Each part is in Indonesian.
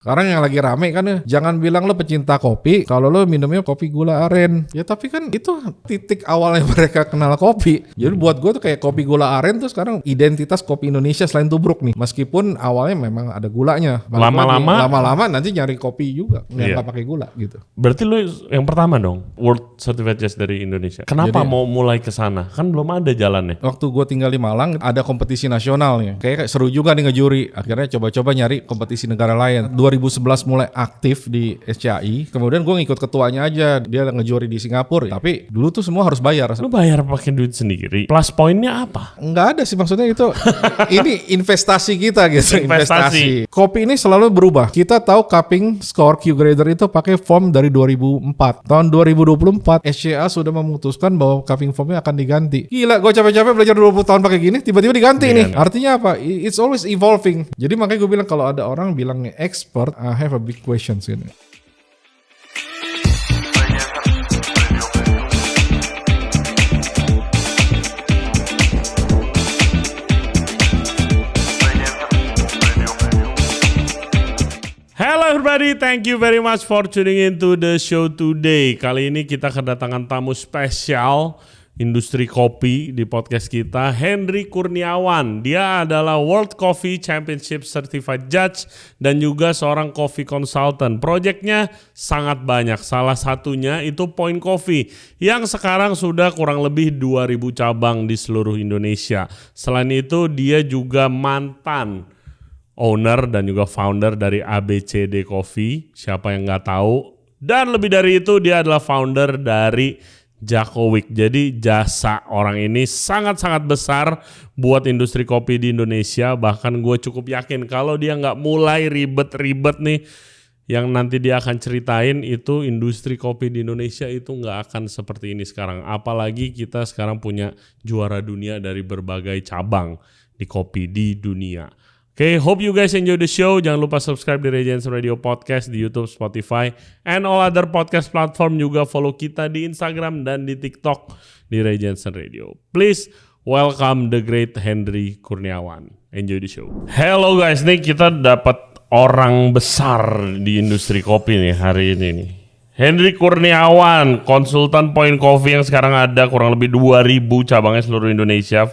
Sekarang yang lagi rame kan ya, jangan bilang lo pecinta kopi kalau lo minumnya kopi gula aren. Ya tapi kan itu titik awalnya mereka kenal kopi. Jadi buat gue tuh kayak kopi gula aren tuh sekarang identitas kopi Indonesia selain tubruk nih. Meskipun awalnya memang ada gulanya. Lama-lama nanti nyari kopi juga yang nggak pakai gula gitu. Berarti lo yang pertama dong World Certified Jazz dari Indonesia. Kenapa mau mulai ke sana? Kan belum ada jalannya. Waktu gue tinggal di Malang ada kompetisi nasionalnya. Kayak seru juga nih ngejuri. Akhirnya coba-coba nyari kompetisi negara lain. 2011 mulai aktif di SCAI, kemudian gue ngikut ketuanya aja, dia ngejuri di Singapura. Tapi dulu tuh semua harus bayar. Lu bayar pakai duit sendiri. Plus poinnya apa? Enggak ada sih, maksudnya itu ini investasi kita gitu. Investasi. Kopi ini selalu berubah. Kita tahu cupping score Q grader itu pakai form dari 2004. Tahun 2024 SCA sudah memutuskan bahwa cupping formnya akan diganti. Gila, gue capek-capek belajar 20 tahun pakai gini, tiba-tiba diganti nih. Artinya apa? It's always evolving. Jadi makanya gue bilang kalau ada orang bilangnya expert, I have a big questions ini. Hello everybody, thank you very much for tuning in to the show today. Kali ini kita kedatangan tamu spesial industri kopi di podcast kita, Henry Kurniawan. Dia adalah World Coffee Championship Certified Judge dan juga seorang coffee consultant. Projectnya sangat banyak. Salah satunya itu Point Coffee yang sekarang sudah kurang lebih 2.000 cabang di seluruh Indonesia. Selain itu dia juga mantan owner dan juga founder dari ABCD Coffee. Siapa yang nggak tahu? Dan lebih dari itu dia adalah founder dari Jacowik. Jadi jasa orang ini sangat-sangat besar buat industri kopi di Indonesia. Bahkan gue cukup yakin kalau dia nggak mulai ribet-ribet nih, yang nanti dia akan ceritain itu industri kopi di Indonesia itu nggak akan seperti ini sekarang. Apalagi kita sekarang punya juara dunia dari berbagai cabang di kopi di dunia. Okay, hope you guys enjoy the show. Jangan lupa subscribe di Ray Jensen Radio Podcast di YouTube, Spotify, and all other podcast platform. Juga follow kita di Instagram dan di TikTok di Ray Jensen Radio. Please welcome the great Henry Kurniawan. Enjoy the show. Hello guys, nih kita dapat orang besar di industri kopi nih hari ini nih. Henry Kurniawan, konsultan Point Coffee yang sekarang ada kurang lebih 2.000 cabangnya seluruh Indonesia.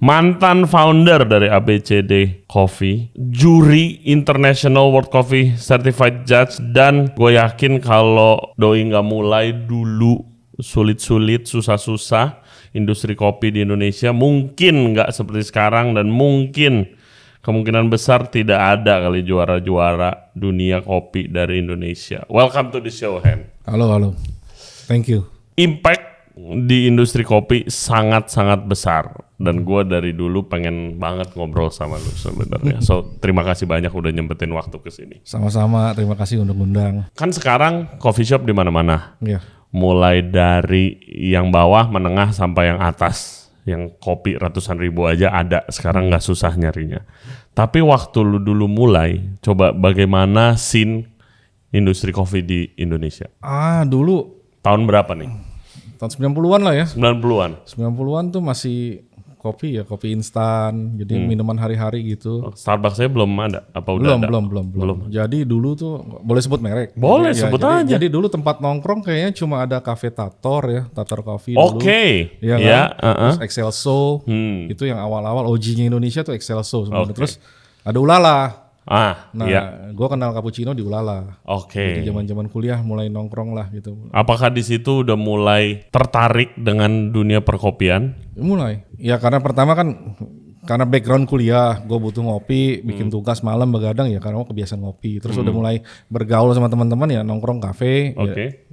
Mantan founder dari ABCD Coffee, juri International World Coffee Certified Judge, dan gue yakin kalau doi nggak mulai dulu sulit-sulit, susah-susah industri kopi di Indonesia, mungkin nggak seperti sekarang dan mungkin kemungkinan besar tidak ada kali juara-juara dunia kopi dari Indonesia. Welcome to the show, Hen. Halo. Thank you. Impact di industri kopi sangat-sangat besar dan gue dari dulu pengen banget ngobrol sama lu sebenarnya. So terima kasih banyak udah nyempetin waktu ke sini. Sama-sama, terima kasih undang-undang. Kan sekarang coffee shop di mana-mana. Iya. Mulai dari yang bawah, menengah sampai yang atas. Yang kopi ratusan ribu aja ada. Sekarang nggak susah nyarinya. Tapi waktu lu dulu mulai, coba bagaimana scene industri kopi di Indonesia? Dulu tahun berapa nih? tahun 90-an lah ya. 90-an. 90-an tuh masih kopi instan, jadi minuman hari-hari gitu. Starbucks saya belum ada, apa udah ada? Belum. Jadi dulu tuh boleh sebut merek. Boleh sebut aja. Jadi dulu tempat nongkrong kayaknya cuma ada Cafe Tator ya, Tator Coffee dulu. Oke. Iya kan? Terus Excelso, itu yang awal-awal OG-nya Indonesia tuh Excelso. Terus ada Ulala. Gue kenal cappuccino di Ulala. Jadi zaman-zaman kuliah mulai nongkrong lah gitu. Apakah di situ udah mulai tertarik dengan dunia perkopian? Mulai. Ya karena pertama kan karena background kuliah, gue butuh ngopi, bikin tugas malam begadang ya karena gue kebiasaan ngopi. Terus udah mulai bergaul sama teman-teman ya nongkrong kafe.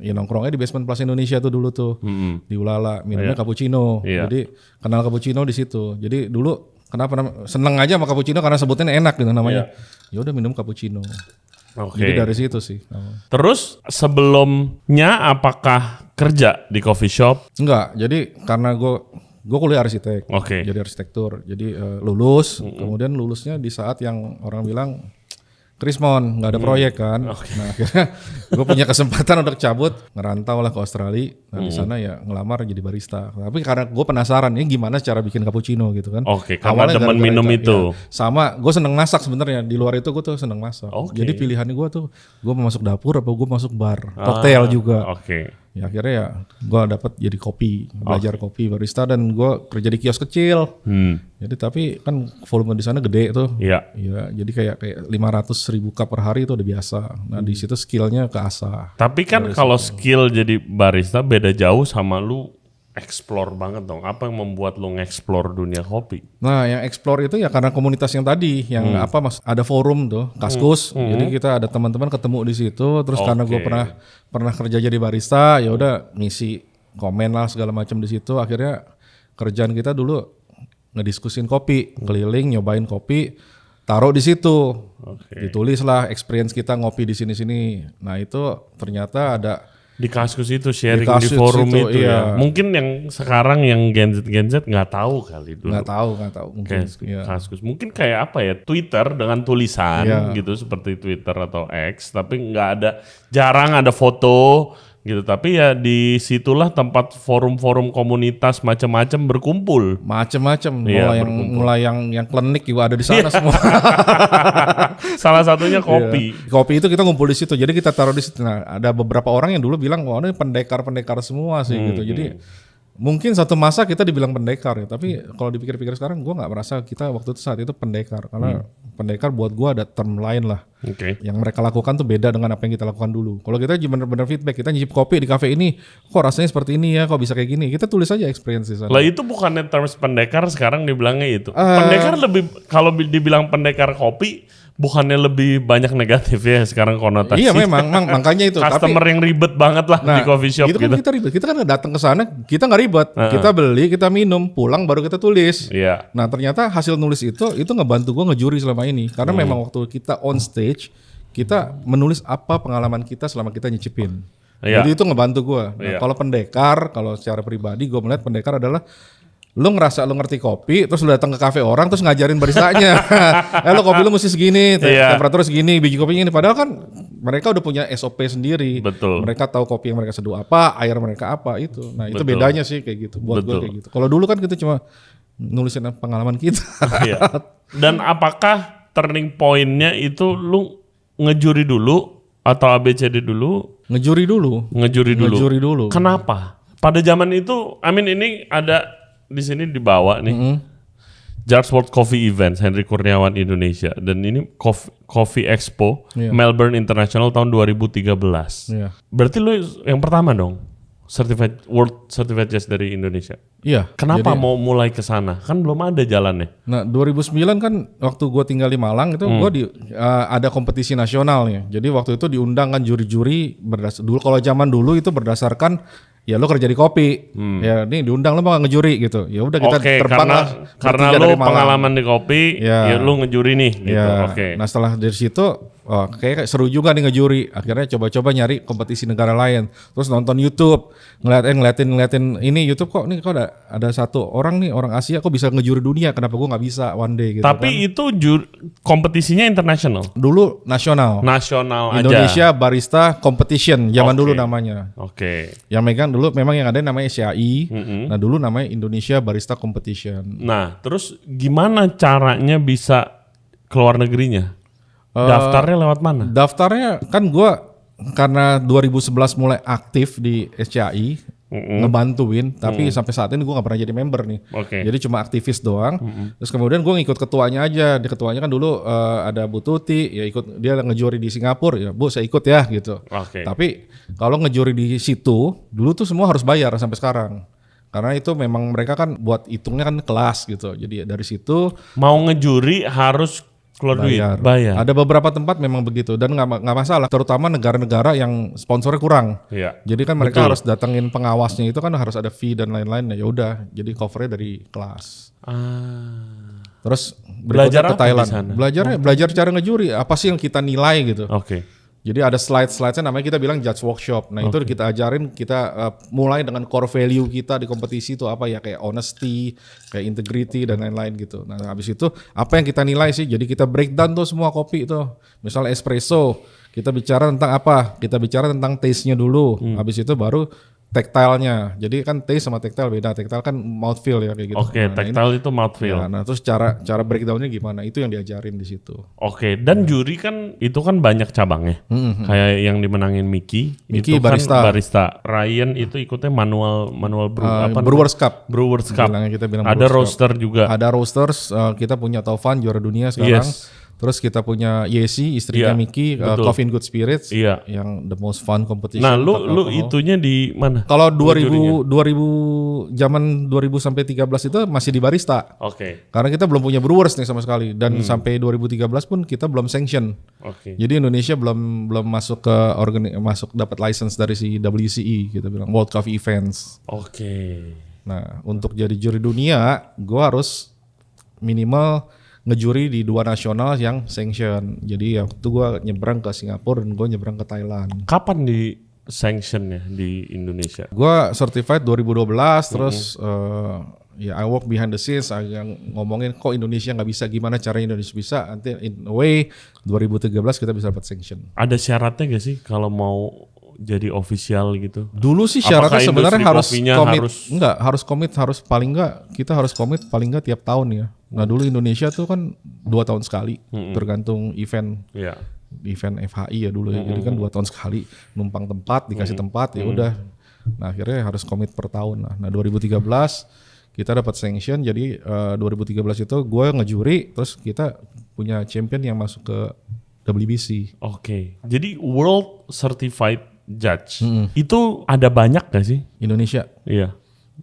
Ya nongkrongnya di Basement Plus Indonesia tuh dulu tuh di Ulala, minumnya cappuccino. Jadi kenal cappuccino di situ. Jadi dulu kenapa seneng aja sama cappuccino karena sebutnya enak gitu namanya. Ya udah minum cappuccino. Jadi dari situ sih. Terus sebelumnya apakah kerja di coffee shop? Enggak. Jadi karena gue kuliah arsitek. Jadi arsitektur. Jadi lulus. Kemudian lulusnya di saat yang orang bilang Krismon, nggak ada proyek kan. Nah akhirnya gue punya kesempatan untuk cabut, ngerantau lah ke Australia. Nah di sana ya ngelamar jadi barista. Tapi karena gue penasaran ini gimana cara bikin cappuccino gitu kan. Karena demen minum itu. Ya, sama gue seneng masak sebenarnya. Di luar itu gue tuh seneng masak. Jadi pilihannya gue tuh gue mau masuk dapur apa gue masuk bar, koktail juga. Ya akhirnya ya gue dapet jadi kopi, belajar kopi barista dan gue kerja di kios kecil. Jadi tapi kan volume di sana gede tuh. Iya. Jadi kayak 500.000 cup per hari itu udah biasa. Nah di situ skillnya keasah. Tapi kan kalau skill jadi barista beda jauh sama lu explore banget dong. Apa yang membuat lu nge-explore dunia kopi? Nah, yang explore itu ya karena komunitas yang tadi, yang ada forum tuh, Kaskus. Jadi kita ada teman-teman ketemu di situ. Terus karena gue pernah kerja jadi barista, ya udah ngisi komen lah segala macam di situ. Akhirnya kerjaan kita dulu ngediskusin kopi, keliling nyobain kopi, taruh di situ. Ditulis lah experience kita ngopi di sini-sini. Nah itu ternyata ada di Kaskus itu sharing di forum itu ya. Mungkin yang sekarang yang Gen Z nggak tahu kali dulu. Nggak tahu mungkin. Kaskus mungkin kayak apa ya, Twitter dengan tulisan gitu seperti Twitter atau X, tapi jarang ada foto gitu. Tapi ya disitulah tempat forum-forum komunitas macam-macam berkumpul. Macam-macam. Mulai yang klinik juga ada di sana semua. Salah satunya kopi. Kopi itu kita ngumpul di situ. Jadi kita taruh di situ. Nah, ada beberapa orang yang dulu bilang, wah ini pendekar semua sih gitu. Jadi mungkin satu masa kita dibilang pendekar ya. Tapi kalau dipikir-pikir sekarang, gue nggak merasa kita waktu itu saat itu pendekar. Karena pendekar buat gue ada term lain lah. Yang mereka lakukan tuh beda dengan apa yang kita lakukan dulu. Kalau kita benar-benar feedback, kita nyicip kopi di kafe ini, kok rasanya seperti ini ya, kok bisa kayak gini. Kita tulis aja experience di sana. Lah itu bukannya terms pendekar sekarang dibilangnya itu. Pendekar lebih, kalau dibilang pendekar kopi, bukannya lebih banyak negatif ya sekarang konotasi. Iya memang makanya itu. Customer yang ribet banget lah di coffee shop itu gitu. Kan kita ribet. Kita kan datang ke sana, kita nggak ribet. Kita beli, kita minum, pulang baru kita tulis. Nah ternyata hasil nulis itu ngebantu gue ngejuri selama ini. Karena memang waktu kita on stage, kita menulis apa pengalaman kita selama kita nyicipin. Jadi itu ngebantu gue. Nah, kalau pendekar, kalau secara pribadi gue melihat pendekar adalah lu ngerasa lu ngerti kopi, terus lu datang ke kafe orang, terus ngajarin baristanya. Lo kopi lu mesti segini, temperatur segini, biji kopinya ini. Padahal kan mereka udah punya SOP sendiri. Betul. Mereka tahu kopi yang mereka seduh apa, air mereka apa itu. Nah itu bedanya sih kayak gitu. Buat gue kayak gitu. Kalau dulu kan kita cuma nulisin pengalaman kita. Dan apakah turning point-nya itu lu ngejuri dulu atau ABCD dulu? Ngejuri dulu. Kenapa? Pada zaman itu, ini ada di sini dibawa nih. Jars World Coffee Events Henry Kurniawan Indonesia, dan ini Coffee Expo Melbourne International tahun 2013. Berarti lu yang pertama dong World Certified Jazz dari Indonesia. Iya. Kenapa mau mulai ke sana? Kan belum ada jalannya. Nah 2009 kan waktu gue tinggal di Malang itu gue ada kompetisi nasionalnya. Jadi waktu itu diundang kan juri-juri dulu kalau zaman dulu itu berdasarkan ya lo kerja di kopi, ya ini diundang lo mau ngejuri gitu. Ya udah kita terbang karena lo pengalaman di kopi, ya lo ngejuri nih. Gitu. Nah setelah dari situ, kayak seru juga nih ngejuri. Akhirnya coba-coba nyari kompetisi negara lain. Terus nonton YouTube, ngeliatin ini YouTube kok ada satu orang nih orang Asia kok bisa ngejuri dunia. Kenapa gue nggak bisa one day gitu? Tapi itu kompetisinya internasional. Dulu nasional aja. Indonesia Barista Competition zaman dulu namanya. Yang megang dulu memang yang ada namanya SCAI. Nah dulu namanya Indonesia Barista Competition. Nah terus gimana caranya bisa keluar negerinya? Daftarnya lewat mana? Daftarnya kan gue karena 2011 mulai aktif di SCAI, ngebantuin, tapi sampai saat ini gue gak pernah jadi member nih. Jadi cuma aktivis doang. Terus kemudian gue ngikut ketuanya aja. Di ketuanya kan dulu ada Bu Tuti, ya ikut dia ngejuri di Singapura, ya Bu saya ikut ya gitu. Tapi kalau ngejuri di situ, dulu tuh semua harus bayar sampai sekarang. Karena itu memang mereka kan buat hitungnya kan kelas gitu. Jadi dari situ mau ngejuri harus keluar duit, bayar. Ada beberapa tempat memang begitu dan nggak masalah, terutama negara-negara yang sponsornya kurang. Jadi kan mereka harus datengin pengawasnya, itu kan harus ada fee dan lain-lain. Ya udah, jadi covernya dari kelas. Terus belajar ke Thailand. Belajar cara ngejuri, apa sih yang kita nilai gitu. Jadi ada slide-slide-nya namanya kita bilang judge workshop. Nah itu kita ajarin, kita mulai dengan core value kita di kompetisi itu apa ya, kayak honesty, kayak integrity dan lain-lain gitu. Nah habis itu apa yang kita nilai sih, jadi kita breakdown tuh semua kopi itu. Misalnya espresso, kita bicara tentang apa? Kita bicara tentang taste-nya dulu, habis itu baru tactile-nya. Jadi kan taste sama tactile beda. Tactile kan mouthfeel ya kayak gitu. Oke, tactile itu mouthfeel. Nah terus cara breakdown-nya gimana? Itu yang diajarin di situ. Oke, dan juri kan itu kan banyak cabangnya. Kayak yang dimenangin Mickey itu barista. kan barista. Ryan itu ikutnya manual Brewers Cup. Brewers Cup. Kita bilang Ada Brewers Cup. roaster juga. Ada roasters, kita punya Taufan juara dunia sekarang. Yes. Terus kita punya Yesi, istrinya Mickey, Coffee and Good Spirits, Iya. yang the most fun competition. Nah, lu itunya di mana? Kalau 2000 zaman 2000 sampai 13 itu masih di barista. Oke. Karena kita belum punya brewers nih sama sekali, dan sampai 2013 pun kita belum sanction. Oke. Jadi Indonesia belum masuk ke masuk dapat license dari si WCE, kita bilang World Coffee Events. Oke. Nah, untuk jadi juri dunia, gue harus minimal ngejuri di 2 nasional yang sanction. Jadi waktu gue nyebrang ke Singapura dan gue nyebrang ke Thailand. Kapan di sanctionnya di Indonesia? Gue certified 2012, terus ya I work behind the scenes, yang ngomongin kok Indonesia nggak bisa, gimana caranya Indonesia bisa. Nanti in a way 2013 kita bisa dapat sanction. Ada syaratnya gak sih kalau mau jadi official gitu? Dulu sih Apakah syaratnya sebenarnya harus komit kita harus komit paling nggak tiap tahun ya. Nah dulu Indonesia tuh kan 2 tahun sekali, tergantung event. Iya. Event FHI ya dulu ya. Jadi kan 2 tahun sekali numpang tempat, dikasih tempat ya udah. Nah akhirnya harus komit per tahun lah. Nah 2013 kita dapat sanction, jadi 2013 itu gue ngejuri, terus kita punya champion yang masuk ke WBC. Oke. Jadi World Certified Judge itu ada banyak gak sih? Indonesia. Iya.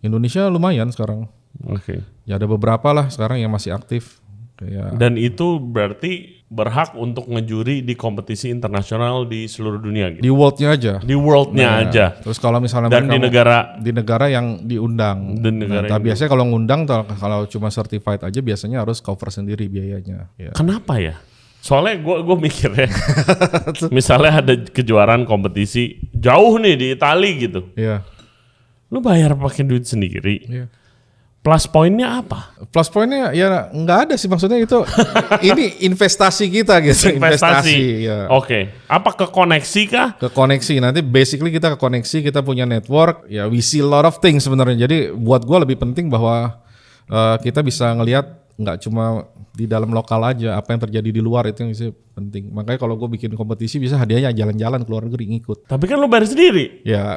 Indonesia lumayan sekarang. Oke. Ya ada beberapa lah sekarang yang masih aktif. Kayak Dan itu berarti berhak untuk ngejuri di kompetisi internasional di seluruh dunia gitu. di world-nya aja. Di world-nya aja. Terus kalau misalnya Dan di negara yang diundang. Tapi biasanya kalau ngundang, kalau cuma certified aja biasanya harus cover sendiri biayanya. Ya. Kenapa ya? Soalnya gue mikir ya, misalnya ada kejuaraan kompetisi jauh nih di Itali gitu, Iya. lu bayar pakai duit sendiri. Iya. Plus poinnya apa? Plus poinnya ya nggak ada sih, maksudnya itu ini investasi kita gitu. Investasi. Ya. Oke. Apa ke koneksi kah? Ke koneksi, nanti basically kita ke koneksi, kita punya network, ya we see a lot of things sebenarnya. Jadi buat gue lebih penting bahwa kita bisa ngelihat nggak cuma di dalam lokal aja, apa yang terjadi di luar itu yang sih penting. Makanya kalau gue bikin kompetisi bisa hadiahnya jalan-jalan ke luar negeri ngikut. Tapi kan lu bayar sendiri. Ya.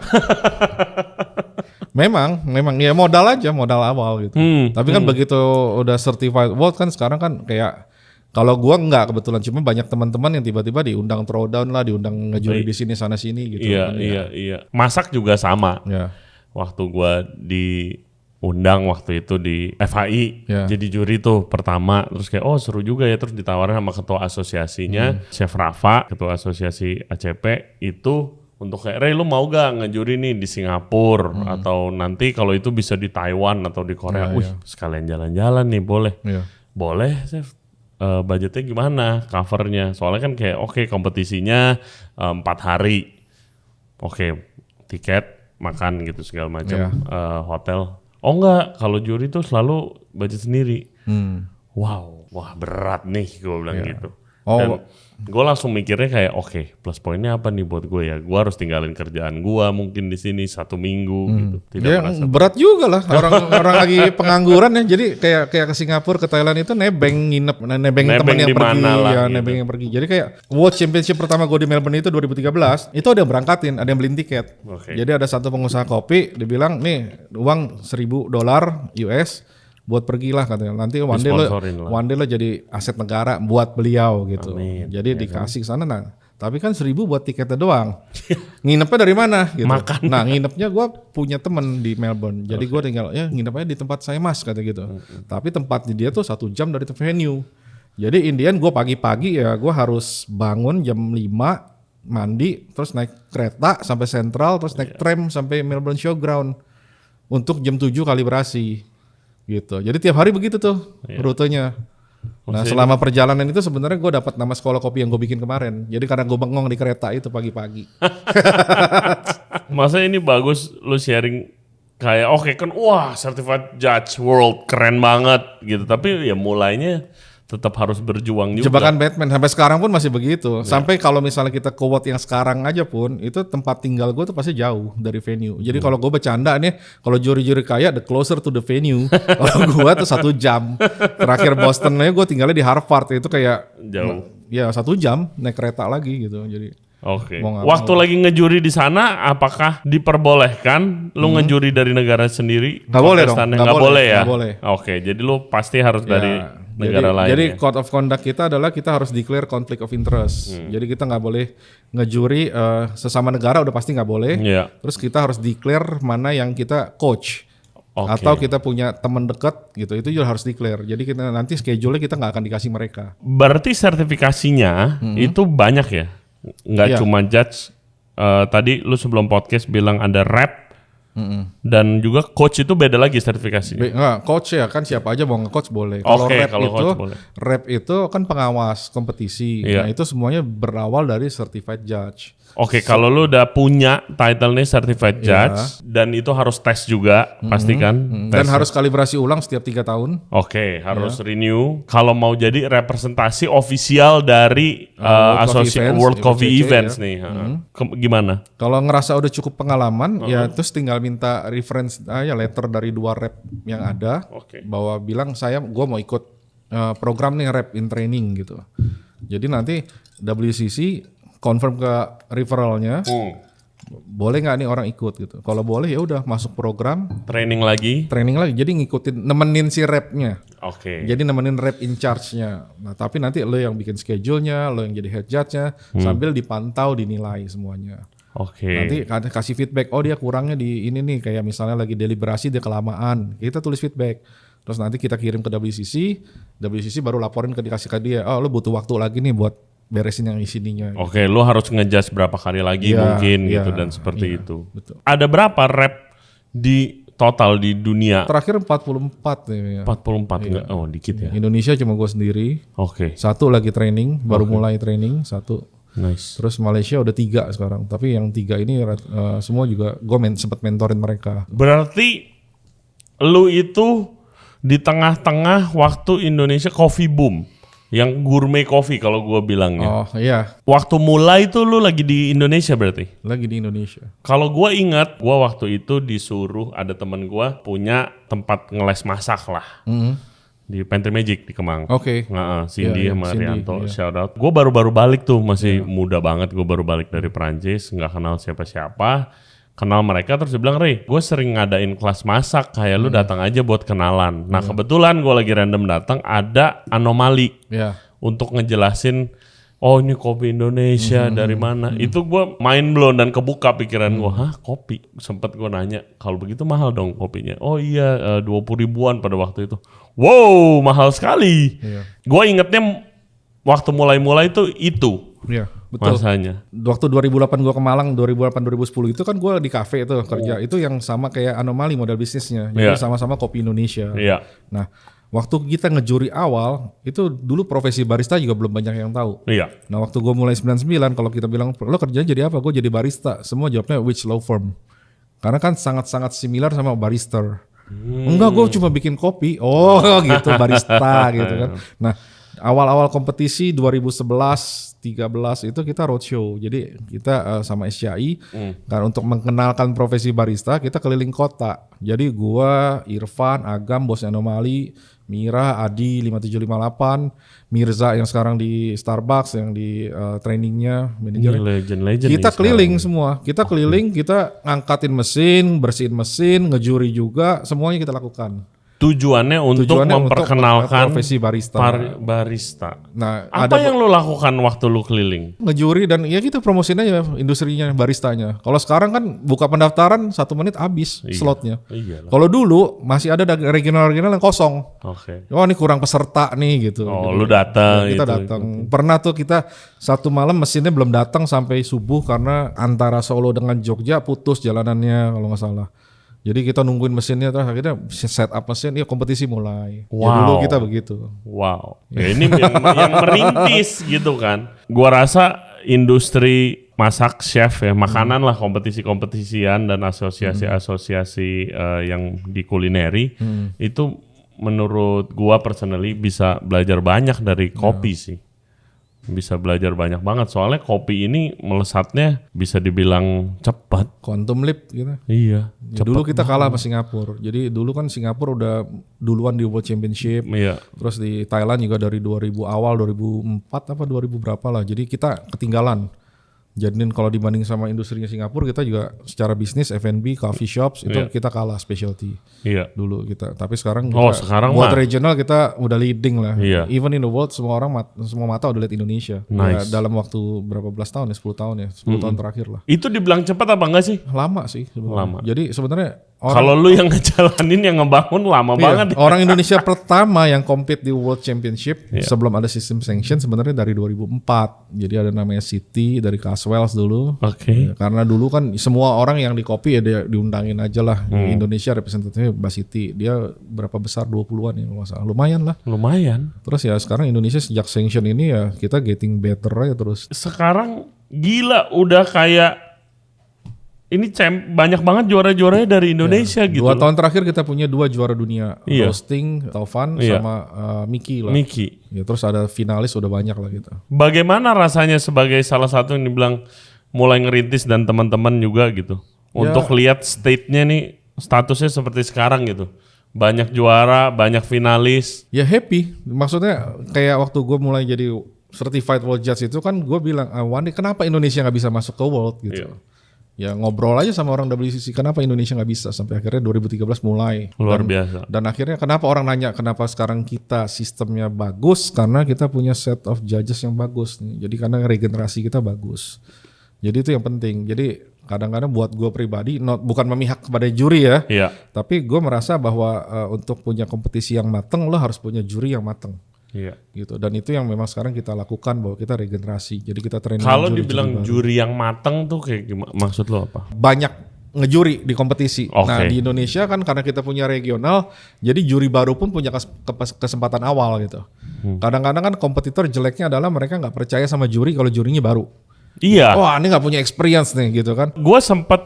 memang ya modal awal gitu. Tapi kan begitu udah certified world kan sekarang kan kayak, kalau gua enggak kebetulan, cuma banyak teman-teman yang tiba-tiba diundang throwdown lah, diundang ngejuri di sini sana sini gitu. Iya. Masak juga sama. Ya. Waktu gua diundang waktu itu di FHI, jadi juri tuh pertama, terus kayak seru juga ya, terus ditawarin sama ketua asosiasinya, Chef Rafa, ketua asosiasi ACP itu, untuk kayak, Ray lu mau gak ngejuri nih di Singapura, atau nanti kalau itu bisa di Taiwan atau di Korea. Sekalian jalan-jalan nih, boleh. Boleh, Chef. Budgetnya gimana, covernya? Soalnya kan kayak kompetisinya 4 hari. Tiket, makan gitu segala macam, hotel. Enggak, kalau juri tuh selalu budget sendiri. Wow, wah berat nih gue bilang gitu. Dan gue langsung mikirnya kayak plus poinnya apa nih buat gue ya? Gue harus tinggalin kerjaan gue mungkin di sini 1 minggu gitu. Berat juga lah orang lagi pengangguran ya. Jadi kayak ke Singapura, ke Thailand itu nebeng teman yang pergi ya, nebeng yang pergi. Jadi kayak World Championship pertama gue di Melbourne itu 2013, itu ada yang berangkatin, ada yang beliin tiket. Jadi ada satu pengusaha kopi, dia bilang nih uang $1,000 US buat pergilah katanya. Nanti one day lo jadi aset negara buat beliau gitu. Amin. Jadi dikasih ke sana. Nah, tapi kan 1,000 buat tiketnya doang. Nginepnya dari mana gitu. Makan. Nah, nginepnya gue punya temen di Melbourne. Jadi gue tinggal nginep aja di tempat saya mas kata gitu. Tapi tempatnya dia tuh 1 jam dari venue. Jadi Indian gue pagi-pagi ya gue harus bangun jam 5, mandi, terus naik kereta sampai Central, terus naik tram sampai Melbourne Showground untuk jam 7 kalibrasi. Gitu. Jadi tiap hari begitu tuh rutenya. Nah selama perjalanan itu sebenarnya gue dapat nama sekolah kopi yang gue bikin kemarin. Jadi karena gue bengong di kereta itu pagi-pagi. Masa ini bagus lu sharing kayak oke kan wah certified judge world keren banget gitu. Tapi ya mulainya tetap harus berjuang juga. Jebakan Batman sampai sekarang pun masih begitu. Sampai kalau misalnya kita quote yang sekarang aja pun itu tempat tinggal gue tuh pasti jauh dari venue. Jadi kalau gue bercanda nih, kalau juri-juri kaya the closer to the venue. Kalau gue tuh 1 jam. Terakhir Boston aja gue tinggalnya di Harvard itu kayak Jauh. Ya 1 jam naik kereta lagi gitu. Jadi Oke. Waktu lagi ngejuri di sana, apakah diperbolehkan lu ngejuri dari negara sendiri? Nggak boleh dong. Nggak boleh ya. Nggak boleh. Oke, jadi lu pasti harus dari negara lain. Jadi ya? code of conduct kita adalah kita harus declare conflict of interest. Jadi kita nggak boleh ngejuri sesama negara udah pasti nggak boleh. Iya. Terus kita harus declare mana yang kita coach. Oke. Atau kita punya teman dekat gitu, itu juga harus declare. Jadi kita nanti schedule-nya kita nggak akan dikasih mereka. Berarti sertifikasinya itu banyak ya? Nggak Iya. cuma judge. Tadi lu sebelum podcast bilang ada rep dan juga coach itu beda lagi sertifikasinya. Nggak, coach ya kan siapa aja mau nge-coach boleh. Kalau Oke, rep kalau itu, coach boleh. rep itu kan pengawas kompetisi. Iya. Nah itu semuanya berawal dari certified judge. Oke, kalau lu udah punya title-nya certified judge dan itu harus tes juga, pastikan. Dan harus kalibrasi ulang setiap 3 tahun. Oke, harus renew. Kalau mau jadi representasi ofisial dari World Coffee WCC, Events ya. nih, gimana? Kalau ngerasa udah cukup pengalaman, ya terus tinggal minta reference ya letter dari 2 rep yang ada, Oke. bahwa bilang gue mau ikut program nih rep in training gitu. Jadi nanti WCC confirm ke referralnya, boleh nggak nih orang ikut gitu. Kalau boleh ya udah masuk program Training lagi. training lagi. Jadi ngikutin nemenin si repnya. Oke. Jadi nemenin rep in charge-nya. Nah tapi nanti lo yang bikin schedule-nya, lo yang jadi head judge-nya, sambil dipantau, dinilai semuanya. Oke. Nanti kasih feedback, oh dia kurangnya di ini nih, kayak misalnya lagi deliberasi dia kelamaan, kita tulis feedback. Terus nanti kita kirim ke WCC baru laporin dikasih ke dia, oh lo butuh waktu lagi nih buat beresin yang isinya. Oke, lu harus ngejudge berapa kali lagi Iya, mungkin iya, gitu dan seperti iya, itu. betul. Ada berapa rep di total di dunia? Terakhir 44 nih. Ya. 44 enggak? Oh, dikit ya. Indonesia cuma gue sendiri, Oke. 1 lagi training, baru mulai training, 1. Nice. Terus Malaysia udah 3 sekarang, tapi yang 3 ini semua juga gue sempat mentorin mereka. Berarti lu itu di tengah-tengah waktu Indonesia coffee boom. Yang gourmet coffee kalau gue bilangnya. Oh iya, Waktu mulai tuh lu lagi di Indonesia berarti? lagi di Indonesia. Kalau gue ingat, gue waktu itu disuruh ada temen gue punya tempat ngeles masak lah. Di Pantry Magic di Kemang. Oke. Cindy Iya, sama Cindy, Rianto, iya. shout out. Gue baru-baru balik tuh, masih muda banget. Gue baru balik dari Perancis, nggak kenal siapa-siapa. Kenal mereka terus dia bilang, Ray, gue sering ngadain kelas masak, kayak lu datang aja buat kenalan. Nah kebetulan gue lagi random datang, ada anomali Ya. untuk ngejelasin, oh ini kopi Indonesia dari mana. Itu gue mind blown dan kebuka pikiran gue, hah kopi? Sempet gue nanya, kalau begitu mahal dong kopinya. Oh iya 20 ribuan pada waktu itu. Wow mahal sekali. Iya. Gue ingetnya waktu mulai-mulai itu Iya, betul. masanya. Waktu 2008 gue ke Malang, 2008-2010 itu kan gue di kafe itu kerja. Itu yang sama kayak anomali model bisnisnya. Jadi Iya. sama-sama kopi Indonesia. Iya. Nah, waktu kita ngejuri awal, itu dulu profesi barista juga belum banyak yang tahu. Iya. Nah, waktu gue mulai 99, kalau kita bilang, lo kerjanya jadi apa? Gue jadi barista. Semua jawabnya which law firm. Karena kan sangat-sangat similar sama barista. Enggak, gue cuma bikin kopi. Oh gitu, barista gitu kan. Nah, awal-awal kompetisi 2011-13 itu kita roadshow. Jadi kita sama SCI kan untuk mengenalkan profesi barista, kita keliling kota. Jadi gua, Irfan, Agam, bos Anomali, Mira, Adi 5758, Mirza yang sekarang di Starbucks yang di trainingnya manajer. Ini legend-legend Kita nih keliling semua. Kita keliling, kita ngangkatin mesin, bersihin mesin, ngejuri juga, semuanya kita lakukan. Tujuannya untuk memperkenalkan profesi barista. barista. Nah, Apa yang lu lakukan waktu lu keliling? ngejuri dan ya kita promosiin aja industrinya, baristanya. Kalau sekarang kan buka pendaftaran 1 menit habis slotnya. Iya lah. Kalau dulu masih ada regional-regional yang kosong. Oke. Oh ini kurang peserta nih gitu. Oh, lu datang Kita itu. datang. Pernah tuh kita 1 malam mesinnya belum datang sampai subuh karena antara Solo dengan Jogja putus jalanannya kalau nggak salah. Jadi kita nungguin mesinnya terus akhirnya set up mesin, ya kompetisi mulai. Ya Wow. dulu kita begitu. Wow. Ya, ini yang merintis gitu kan. Gua rasa industri masak chef ya, makanan lah, kompetisi-kompetisian dan asosiasi-asosiasi yang di kulineri itu menurut gua personally bisa belajar banyak dari kopi sih. Bisa belajar banyak banget soalnya kopi ini melesatnya bisa dibilang cepat. Quantum leap gitu. Iya. Ya, dulu kita kalah sama Singapura. Jadi dulu kan Singapura udah duluan di World Championship. Iya. Terus di Thailand juga dari 2000 awal 2004 apa 2000 berapa lah. Jadi kita ketinggalan. Jadi kalau dibanding sama industrinya Singapura, kita juga secara bisnis F&B, coffee shops itu kita kalah specialty. Iya. Dulu kita. Tapi sekarang Sekarang buat mah regional kita udah leading lah. Iya. Even in the world semua orang semua mata udah lihat Indonesia. Nice. Ya, dalam waktu berapa belas tahun ya? 10 tahun ya. 10 tahun terakhir lah. itu dibilang cepat apa enggak sih? Lama sih sebenarnya. Lama. Jadi sebenarnya Kalau lu yang ngejalanin, yang ngebangun lama banget. orang Indonesia pertama yang compete di World Championship sebelum ada sistem sanction sebenarnya dari 2004. Jadi ada namanya City dari Caswells dulu. Oke. Ya, karena dulu kan semua orang yang di kopi ya dia diundangin aja lah. Indonesia representatifnya Mbak Siti. Dia berapa besar 20-an ya kalau nggak salah. Lumayan lah. Lumayan. Terus ya sekarang Indonesia sejak sanction ini ya kita getting better aja terus. Sekarang gila udah kayak ini banyak banget juara-juaranya dari Indonesia gitu. 2 tahun terakhir kita punya 2 juara dunia. Iya. Roasting, Taufan Iya. sama Miki lah. Miki. Ya, terus ada finalis udah banyak lah gitu. Bagaimana rasanya sebagai salah satu yang dibilang mulai ngerintis dan teman-teman juga gitu. Untuk lihat state-nya nih statusnya seperti sekarang gitu. Banyak juara, banyak finalis. Ya happy, maksudnya kayak waktu gue mulai jadi certified world judge itu kan gue bilang, Wandi kenapa Indonesia nggak bisa masuk ke world gitu. Iya. Ya ngobrol aja sama orang WCC, kenapa Indonesia nggak bisa, sampai akhirnya 2013 mulai. Luar biasa. Dan akhirnya kenapa orang nanya kenapa sekarang kita sistemnya bagus, karena kita punya set of judges yang bagus nih. Jadi karena regenerasi kita bagus. Jadi itu yang penting. Jadi kadang-kadang buat gue pribadi, bukan memihak kepada juri ya, Iya. tapi gue merasa bahwa untuk punya kompetisi yang mateng, lo harus punya juri yang mateng. Iya. Gitu. Dan itu yang memang sekarang kita lakukan, bahwa kita regenerasi. Jadi kita training Kalau juri-juri dibilang baru. juri yang mateng tuh kayak gimana? Maksud lo apa? Banyak ngejuri di kompetisi. Oke. Nah di Indonesia kan karena kita punya regional, jadi juri baru pun punya kesempatan awal gitu. Kadang-kadang kan kompetitor jeleknya adalah mereka nggak percaya sama juri kalau jurinya baru. Iya. Wah ini nggak punya experience nih gitu kan. Gue sempet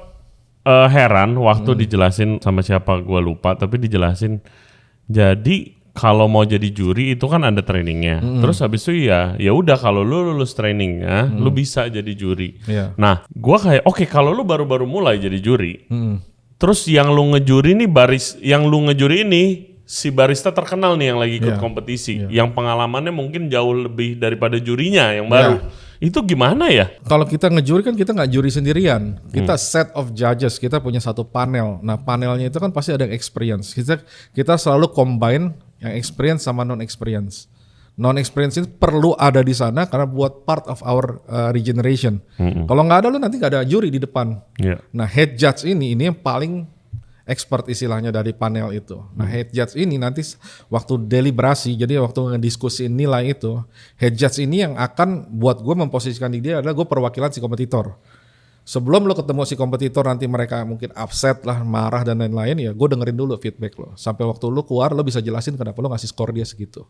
heran waktu dijelasin sama siapa gue lupa, tapi dijelasin. Jadi kalau mau jadi juri itu kan ada trainingnya. Terus habis itu ya udah kalau lu lulus trainingnya, lu bisa jadi juri. Iya. Nah, gue kayak oke, kalau lu baru-baru mulai jadi juri, terus yang lu ngejuri ini si barista terkenal nih yang lagi ikut kompetisi, yang pengalamannya mungkin jauh lebih daripada jurinya yang baru. Itu gimana ya? Kalau kita ngejuri kan kita nggak juri sendirian, kita set of judges, kita punya satu panel. Nah panelnya itu kan pasti ada yang experience. Kita selalu combine yang experience sama non experience. Non experience itu perlu ada di sana karena buat part of our regeneration. Kalau nggak ada lu nanti nggak ada juri di depan. Iya. Nah head judge ini yang paling expert istilahnya dari panel itu. Nah head judge ini nanti waktu deliberasi, jadi waktu ngediskusiin nilai itu, head judge ini yang akan buat gue memposisikan diri dia adalah gue perwakilan si kompetitor. Sebelum lo ketemu si kompetitor nanti mereka mungkin upset lah, marah dan lain-lain, ya gue dengerin dulu feedback lo. Sampai waktu lo keluar lo bisa jelasin kenapa lo ngasih skor dia segitu.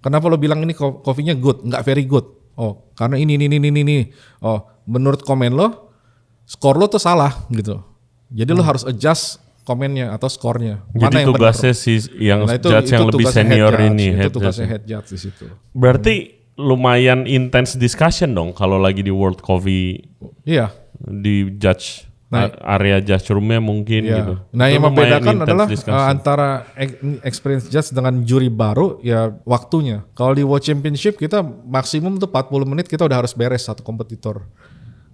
Kenapa lo bilang ini kopinya good, nggak very good. Oh karena ini. Oh menurut komen lo, skor lo tuh salah gitu. Jadi lo harus adjust komennya atau skornya. Jadi Mana tugasnya si yang judge yang lebih senior ini. Itu tugasnya head judge di situ. Berarti lumayan intense discussion dong kalau lagi di World Coffee Iya. di judge area judge roomnya mungkin gitu. Nah Itu yang lumayan membedakan intense adalah discussion. antara experience judge dengan juri baru ya waktunya. Kalau di World Championship kita maksimum tuh 40 menit kita udah harus beres satu kompetitor.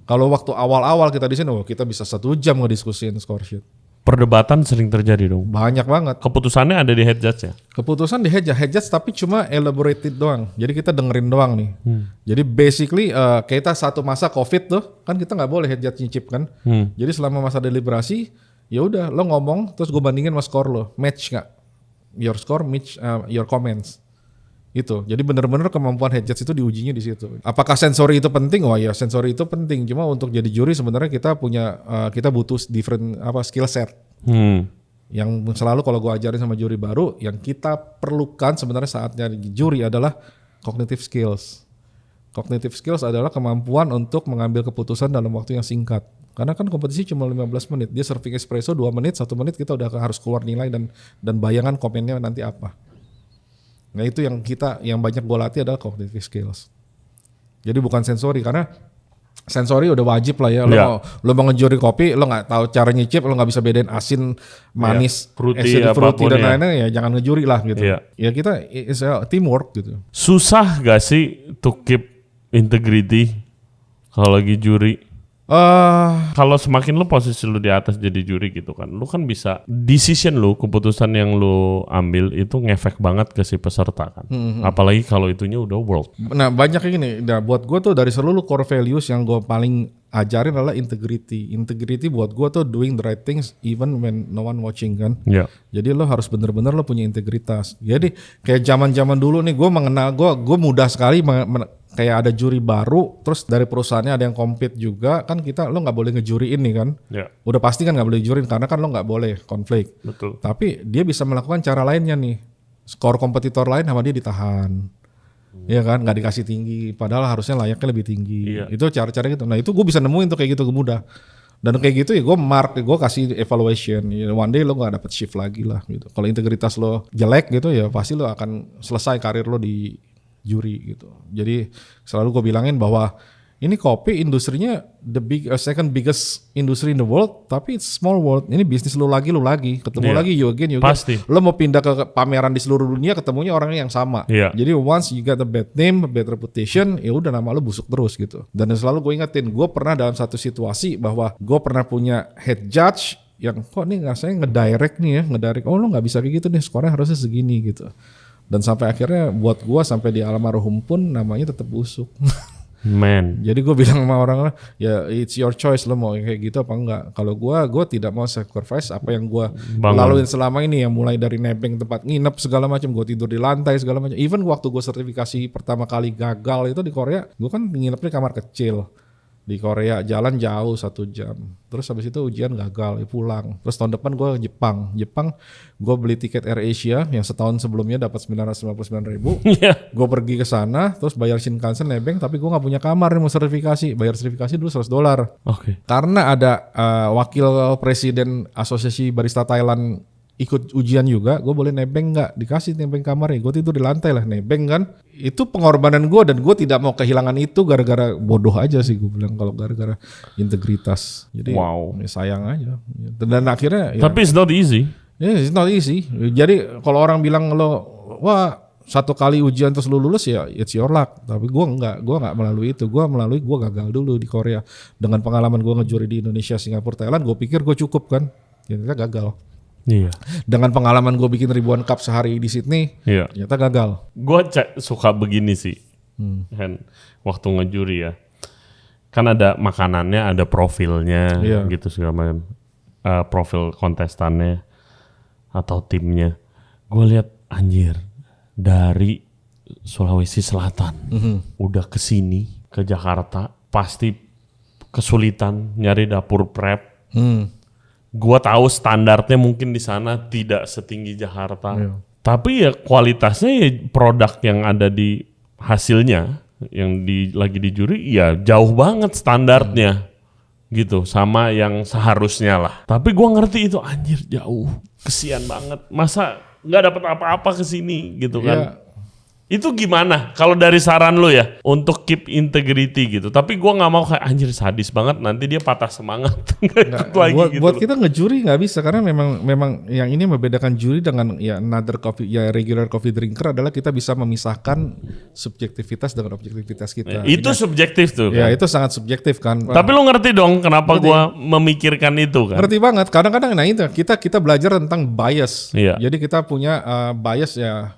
Kalau waktu awal-awal kita di sini, kita bisa 1 jam ngediskusiin score sheet. Perdebatan sering terjadi dong. Banyak banget. Keputusannya ada di head judge ya? Keputusan di head judge tapi cuma elaborated doang. Jadi kita dengerin doang nih. Jadi basically kita satu masa COVID tuh kan kita nggak boleh head judge nyicip kan. Jadi selama masa deliberasi ya udah lo ngomong terus gue bandingin sama skor lo, match nggak? Your score match your comments. Itu. Jadi benar-benar kemampuan head judge itu diujinya di situ. Apakah sensori itu penting? Wah ya, sensori itu penting. Cuma untuk jadi juri sebenarnya kita butuh different skill set. Yang selalu kalau gue ajarin sama juri baru, yang kita perlukan sebenarnya saatnya juri adalah cognitive skills. Cognitive skills adalah kemampuan untuk mengambil keputusan dalam waktu yang singkat. Karena kan kompetisi cuma 15 menit. Dia serving espresso 2 menit, 1 menit kita udah harus keluar nilai dan bayangan komennya nanti apa. Nah itu yang banyak gue latih adalah cognitive skills. Jadi bukan sensori, karena sensori udah wajib lah ya. Lo mau ngejuri kopi, lo nggak tahu cara nyicip, lo nggak bisa bedain asin, manis, fruity dan lain-lain, ya jangan ngejuri lah gitu. Ya kita is a teamwork gitu. Susah gak sih to keep integrity kalau lagi juri? Kalau semakin lu posisi lu di atas jadi juri gitu kan, lu kan bisa decision lu, keputusan yang lu ambil itu ngefek banget ke si peserta kan. Apalagi kalau itunya udah world. Nah banyak kayak gini. Nah buat gue tuh dari seluruh core values yang gue paling ajarin adalah integrity. Integrity buat gue tuh doing the right things even when no one watching kan. Jadi lo harus bener-bener lo punya integritas. Jadi kayak zaman-zaman dulu nih gue mengenal, gue mudah sekali kayak ada juri baru, terus dari perusahaannya ada yang compete juga, kan lo nggak boleh ngejuriin nih kan. Udah pasti kan nggak boleh juriin karena kan lo nggak boleh konflik. Betul. Tapi dia bisa melakukan cara lainnya nih. Skor kompetitor lain sama dia ditahan. Iya kan, nggak dikasih tinggi, padahal harusnya layaknya lebih tinggi. Itu cara-cara gitu. Nah itu gue bisa nemuin tuh kayak gitu mudah. Dan kayak gitu ya gue kasih evaluation. One day lo nggak dapet shift lagi lah gitu. Kalau integritas lo jelek gitu ya pasti lo akan selesai karir lo di juri gitu. Jadi selalu gue bilangin bahwa ini kopi industrinya second biggest industry in the world, tapi it's small world. Ini bisnis lu lagi, ketemu lagi, you again. Pasti. Lo mau pindah ke pameran di seluruh dunia, ketemunya orangnya yang sama. Jadi once you get a bad name, a bad reputation, ya udah nama lo busuk terus gitu. Dan selalu gue ingetin, gue pernah dalam satu situasi bahwa gue pernah punya head judge yang kok nih rasanya ngedirect nih ya, oh lo nggak bisa kayak gitu nih, skornya harusnya segini gitu. Dan sampai akhirnya buat gue sampai di almarhum pun namanya tetap busuk. Man. Jadi gue bilang sama orang, ya it's your choice, lo mau kayak gitu apa enggak. Kalau gue tidak mau sacrifice apa yang gue laluin selama ini, yang mulai dari nebeng tempat nginep segala macam, gue tidur di lantai segala macam. Even waktu gue sertifikasi pertama kali gagal itu di Korea, gue kan nginepnya kamar kecil. Di Korea jalan jauh 1 jam. Terus habis itu ujian gagal, pulang. Terus tahun depan gue Jepang gue beli tiket AirAsia yang setahun sebelumnya dapat 999.000. Gue pergi ke sana, terus bayar Shinkansen nebeng, tapi gue nggak punya kamar nih mau sertifikasi. Bayar sertifikasi dulu $100. Karena ada wakil presiden Asosiasi Barista Thailand ikut ujian juga, gue boleh nebeng nggak? Dikasih nebeng kamarnya, gue tidur di lantai lah, nebeng kan. Itu pengorbanan gue dan gue tidak mau kehilangan itu gara-gara bodoh aja sih gue bilang, kalau gara-gara integritas. Jadi ya sayang aja. Dan akhirnya tapi it's not easy. It's not easy. Jadi kalau orang bilang lo, wah 1 kali ujian terus lu lulus ya it's your luck. Tapi gue nggak melalui itu. Gue gagal dulu di Korea. Dengan pengalaman gue ngejuri di Indonesia, Singapura, Thailand, gue pikir gue cukup kan. Ternyata gagal. Dengan pengalaman gue bikin ribuan cup sehari di Sydney, ternyata gagal. Gue suka begini sih, kan waktu ngejuri ya, kan ada makanannya, ada profilnya, gitu segala macam, profil kontestannya atau timnya. Gue lihat anjir dari Sulawesi Selatan, udah kesini ke Jakarta, pasti kesulitan nyari dapur prep. Gua tahu standarnya mungkin di sana tidak setinggi Jakarta. Tapi ya kualitasnya ya produk yang ada di hasilnya yang lagi di juri ya jauh banget standarnya. Gitu sama yang seharusnya lah. Tapi gua ngerti itu anjir jauh. Kesian banget. Masa nggak dapat apa-apa ke sini gitu kan. Itu gimana kalau dari saran lu ya untuk keep integrity gitu. Tapi gue nggak mau kayak anjir sadis banget nanti dia patah semangat buat kita ngejuri nggak bisa karena memang yang ini membedakan juri dengan ya another coffee ya regular coffee drinker adalah kita bisa memisahkan subjektivitas dengan objektivitas kita. Itu subjektif tuh kan? Ya itu sangat subjektif kan. Tapi lu ngerti dong kenapa gue memikirkan itu kan? Ngerti banget. Kadang-kadang nah itu kita belajar tentang bias. Jadi kita punya bias ya.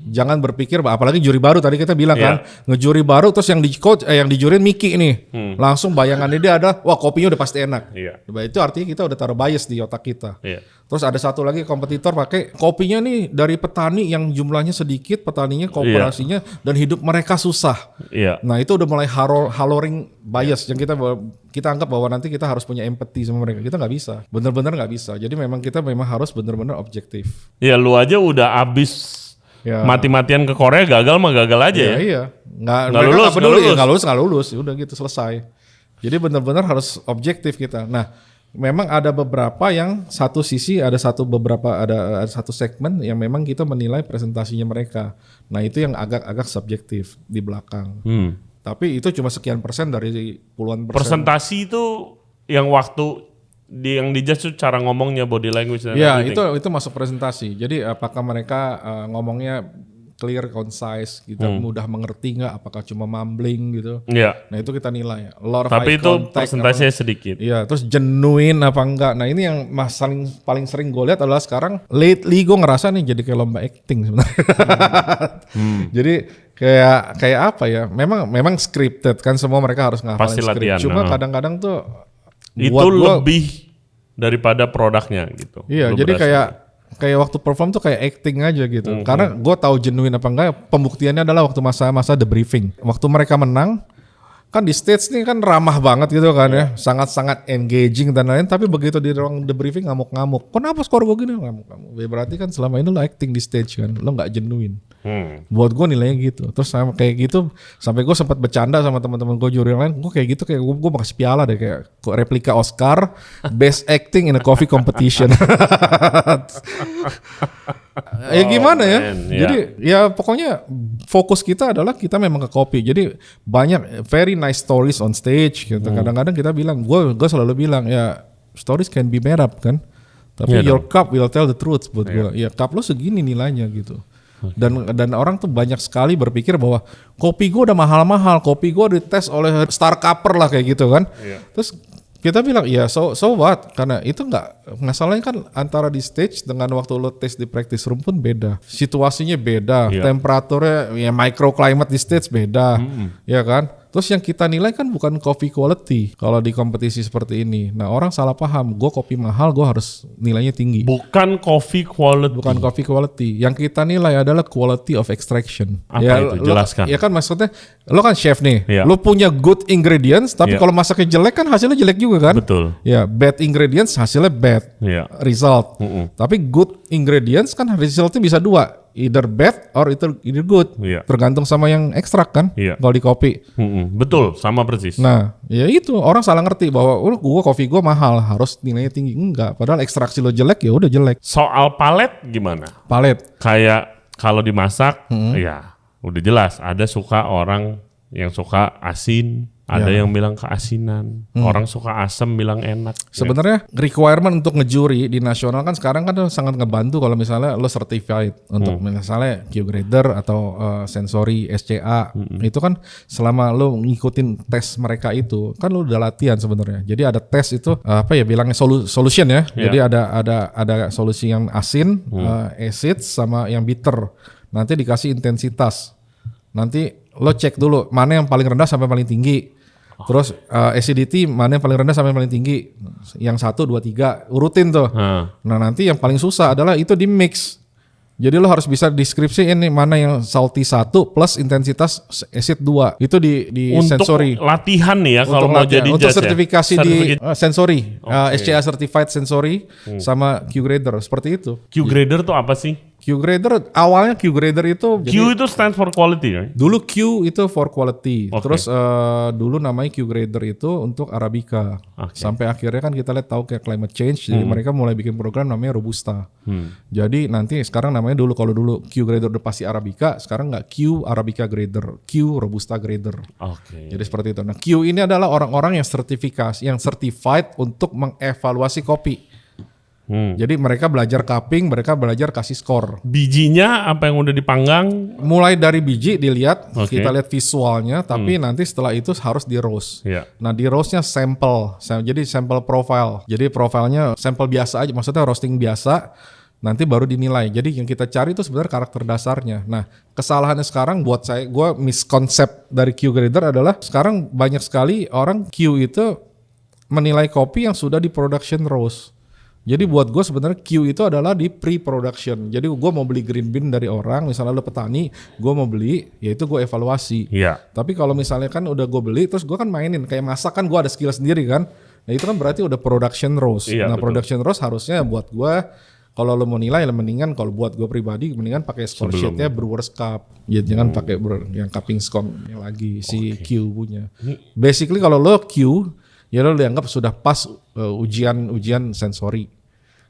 Jangan berpikir, apalagi juri baru tadi kita bilang kan, ngejuri baru terus yang dijurin Miki nih, langsung bayangannya dia ada, wah kopinya udah pasti enak. Itu artinya kita udah taruh bias di otak kita. Terus ada satu lagi kompetitor pakai kopinya nih dari petani yang jumlahnya sedikit, petaninya kooperasinya dan hidup mereka susah. Nah itu udah mulai haloring bias yang kita anggap bahwa nanti kita harus punya empati sama mereka. Kita nggak bisa, bener-bener nggak bisa. Jadi memang kita harus bener-bener objektif. Ya lu aja udah abis mati-matian ke Korea, gagal mah gagal aja ya. Iya, nggak lulus, udah gitu selesai. Jadi bener-bener harus objektif kita. Nah, memang ada beberapa yang satu sisi ada satu segmen yang memang kita menilai presentasinya mereka. Nah itu yang agak subjektif di belakang. Tapi itu cuma sekian persen dari puluhan persen. Presentasi itu yang waktu yang dijudge cara ngomongnya, body language dan everything. Itu masuk presentasi. Jadi apakah mereka ngomongnya clear, concise gitu, mudah mengerti nggak? Apakah cuma mumbling gitu? Nah itu kita nilai. Tapi itu presentasinya sedikit. Iya, terus genuine apa enggak? Nah ini yang paling sering gue lihat adalah sekarang lately gue ngerasa nih jadi kayak lomba acting sebenarnya. Jadi kayak apa ya? Memang scripted kan, semua mereka harus ngafalin script. Cuma kadang-kadang tuh itu lebih daripada produknya gitu. Iya, jadi kayak waktu perform tuh kayak acting aja gitu. Karena gue tahu genuine apa enggak, pembuktiannya adalah waktu masa debriefing. Waktu mereka menang, kan di stage nih kan ramah banget gitu kan ya, sangat-sangat engaging dan lain. Tapi begitu di ruang debriefing ngamuk-ngamuk. Kenapa skor gue gini? Ngamuk-ngamuk. Berarti kan selama ini lo acting di stage kan, lo nggak genuine. Buat gue nilainya gitu. Terus sama kayak gitu, sampai gue sempat bercanda sama teman-teman gue juri yang lain. Gue kayak gitu, kayak gue mau kasih piala deh, kayak replika Oscar Best Acting in a Coffee Competition. Ya gimana ya? Jadi ya pokoknya fokus kita adalah kita memang ke kopi. Jadi banyak very nice stories on stage gitu. Kadang-kadang kita bilang, gue selalu bilang ya stories can be made up kan. Tapi your cup will tell the truth buat gue. Ya cup lo segini nilainya gitu. Dan orang tuh banyak sekali berpikir bahwa kopi gue udah mahal-mahal, kopi gue dites oleh star cupper lah kayak gitu kan. Terus kita bilang ya so what, karena itu nggak masalahnya kan antara di stage dengan waktu lo tes di practice room pun beda, situasinya beda, temperaturnya ya microclimate di stage beda, ya kan. Terus yang kita nilai kan bukan coffee quality kalau di kompetisi seperti ini. Nah orang salah paham, gue kopi mahal gue harus nilainya tinggi. Bukan coffee quality. Bukan coffee quality. Yang kita nilai adalah quality of extraction. Apa itu? Jelaskan. Ya kan maksudnya, lo kan chef nih, lo punya good ingredients, tapi kalau masaknya jelek kan hasilnya jelek juga kan? Betul. Ya bad ingredients hasilnya bad result. Tapi good ingredients kan resultnya bisa dua. Either bad or either good. Tergantung sama yang ekstrak kan. Kalau di kopi. Betul, sama persis. Nah, ya itu orang salah ngerti bahwa kopi gue mahal harus nilainya tinggi. Enggak, padahal ekstraksi lo jelek ya udah jelek. Soal palet gimana? Palet kayak kalau dimasak ya udah jelas ada suka orang yang suka asin. Ada yang bilang keasinan, orang suka asam bilang enak. Sebenarnya requirement untuk ngejuri di nasional kan sekarang kan sangat ngebantu kalau misalnya lo certified untuk misalnya Q-grader atau sensory SCA. Itu kan selama lo ngikutin tes mereka itu kan lo udah latihan sebenarnya. Jadi ada tes itu apa ya bilangnya solution ya. Jadi ada solusi yang asin, acid sama yang bitter. Nanti dikasih intensitas. Nanti lo cek dulu mana yang paling rendah sampai paling tinggi. Terus acidity mana yang paling rendah sampai paling tinggi. Yang 1, 2, 3 urutin tuh. Nah nanti yang paling susah adalah itu di mix. Jadi lo harus bisa deskripsi ini mana yang salty 1 plus intensitas acid 2. Itu di untuk sensory. Untuk latihan nih ya kalau mau jadi untuk judge sertifikasi di sensory. SCA certified sensory sama Q-grader seperti itu. Q-grader tuh apa sih? Q-grader awalnya Q-grader itu Q itu stands for quality, right? Dulu Q itu for quality. Terus dulu namanya Q-grader itu untuk Arabica. Sampai akhirnya kan kita lihat tahu kayak climate change, jadi mereka mulai bikin program namanya Robusta. Jadi nanti sekarang namanya kalau dulu Q-grader udah pasti Arabica, sekarang nggak Q Arabica grader, Q Robusta grader. Jadi seperti itu. Nah Q ini adalah orang-orang yang sertifikasi, yang certified untuk mengevaluasi kopi. Jadi mereka belajar cupping, mereka belajar kasih skor. Bijinya apa yang udah dipanggang? Mulai dari biji dilihat, kita lihat visualnya, tapi nanti setelah itu harus di roast. Nah di roastnya sampel, jadi sampel profile. Jadi profilnya sampel biasa aja, maksudnya roasting biasa. nanti baru dinilai. Jadi yang kita cari itu sebenarnya karakter dasarnya. Nah, kesalahannya sekarang buat saya, gue miskonsep dari Q grader adalah sekarang banyak sekali orang Q itu menilai kopi yang sudah di production roast. Jadi buat gue sebenarnya Q itu adalah di pre-production. Jadi gue mau beli green bean dari orang, misalnya lo petani, gue mau beli, ya itu gue evaluasi. Iya. Tapi kalau misalnya kan udah gue beli, terus gue kan mainin, kayak masak kan gue ada skill sendiri kan. Nah itu kan berarti udah production roast. Iya, Nah betul. production roast harusnya buat gue, kalau lo mau nilai, mendingan kalau buat gue pribadi, mendingan pakai score sheetnya Brewers Cup. Ya jangan pakai yang cupping scone yang lagi si Q punya. Basically kalau lo Q, ya lo dianggap sudah pas ujian sensori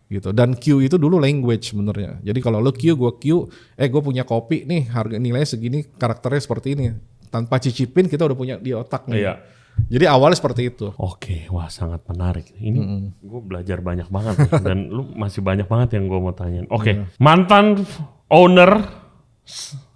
gitu. Dan Q itu dulu language sebenarnya. Jadi kalau lo Q, gue Q, gue punya kopi nih, harga nilainya segini, karakternya seperti ini. Tanpa cicipin kita udah punya di otak nih. Iya. Jadi awalnya seperti itu. Oke, wah sangat menarik. Ini gue belajar banyak banget nih, dan lu masih banyak banget yang gue mau tanyain. Oke, mantan owner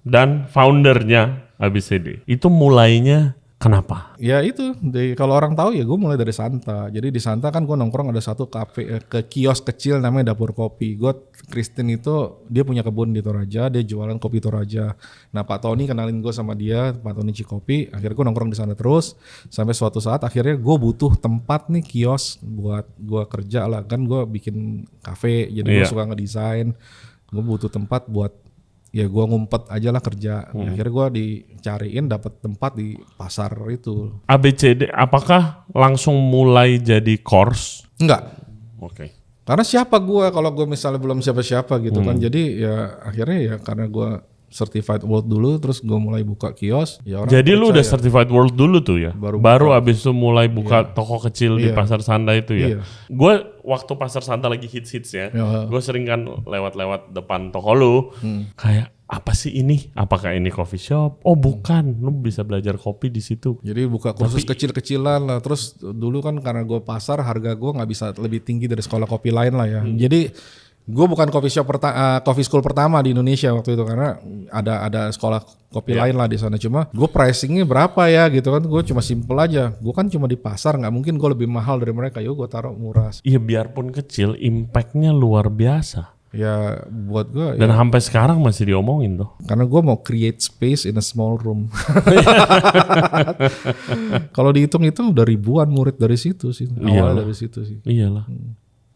dan foundernya ABCD itu mulainya kenapa? Ya itu, kalau orang tahu ya gue mulai dari Santa. Jadi di Santa kan gue nongkrong ada satu kafe, ke kios kecil namanya Dapur Kopi. Christine itu dia punya kebun di Toraja, dia jualan kopi Toraja. Nah Pak Tony kenalin gue sama dia, Pak Tony Cikopi. Akhirnya gue nongkrong di sana terus sampai suatu saat akhirnya gue butuh tempat nih kios buat gue kerja lah. Kan gue bikin kafe, jadi gue suka ngedesain. Gue butuh tempat buat ya gue ngumpet aja lah kerja. Akhirnya gue dicariin dapat tempat di pasar itu. ABCD apakah langsung mulai jadi course? Enggak. Oke. Karena siapa gue kalau gue misalnya belum siapa-siapa gitu kan. Jadi ya akhirnya ya karena gue certified world dulu terus gue mulai buka kios. Ya orang Jadi lu udah percaya. certified world dulu tuh ya? Baru abis itu mulai buka toko kecil di Pasar Santa itu ya? Iya. Gue waktu Pasar Santa lagi hits-hits ya, gue sering kan lewat-lewat depan toko lu, kayak apa sih ini? Apakah ini coffee shop? Oh bukan, lu bisa belajar kopi di situ. Jadi buka kursus kecil-kecilan lah. Terus dulu kan karena gue pasar harga gue nggak bisa lebih tinggi dari sekolah kopi lain lah ya. Jadi gue bukan coffee school pertama di Indonesia waktu itu karena ada sekolah kopi lain lah di sana. Cuma gue pricingnya berapa ya gitu kan? Gue cuma simple aja. Gue kan cuma di pasar, nggak mungkin gue lebih mahal dari mereka. Yuk gue taruh murah. Iya biarpun kecil, impactnya luar biasa. Ya buat gue. Dan sampai sekarang masih diomongin tuh. Karena gue mau create space in a small room. Kalau dihitung-hitung udah ribuan murid dari situ sih. Awal dari situ sih. Iyalah.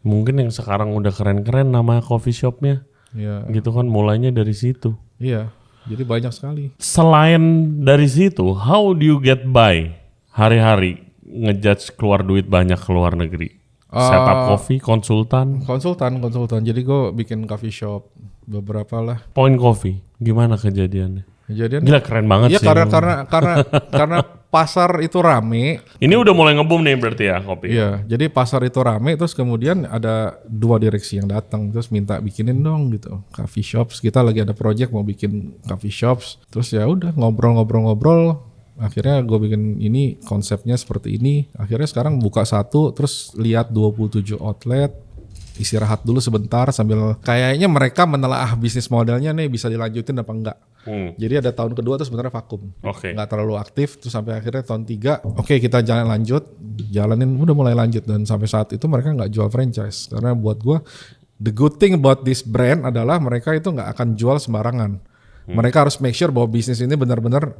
Mungkin yang sekarang udah keren-keren nama coffee shopnya. Iya. Gitu kan mulainya dari situ. Iya. Jadi banyak sekali. Selain dari situ, how do you get by hari-hari ngejudge keluar duit banyak ke luar negeri? Setup kopi, konsultan? Konsultan. Jadi gue bikin coffee shop beberapa lah. Point Coffee, gimana kejadiannya? Kejadian. Gila keren banget Iya sih. karena pasar itu rame. Ini udah mulai nge-boom nih berarti ya kopi? Iya, jadi pasar itu rame terus kemudian ada 2 direksi yang datang terus minta bikinin dong gitu coffee shops. Kita lagi ada project mau bikin coffee shops. Terus ya udah ngobrol. Akhirnya gue bikin ini konsepnya seperti ini. Akhirnya sekarang buka satu terus lihat 27 outlet. Istirahat dulu sebentar sambil kayaknya mereka menelaah bisnis modelnya nih bisa dilanjutin apa enggak. Jadi ada tahun kedua tuh sebenarnya vakum. Oke. Nggak terlalu aktif terus sampai akhirnya tahun 3 oke, kita jalanin udah mulai lanjut dan sampai saat itu mereka nggak jual franchise karena buat gue the good thing about this brand adalah mereka itu nggak akan jual sembarangan. Mereka harus make sure bahwa bisnis ini benar-benar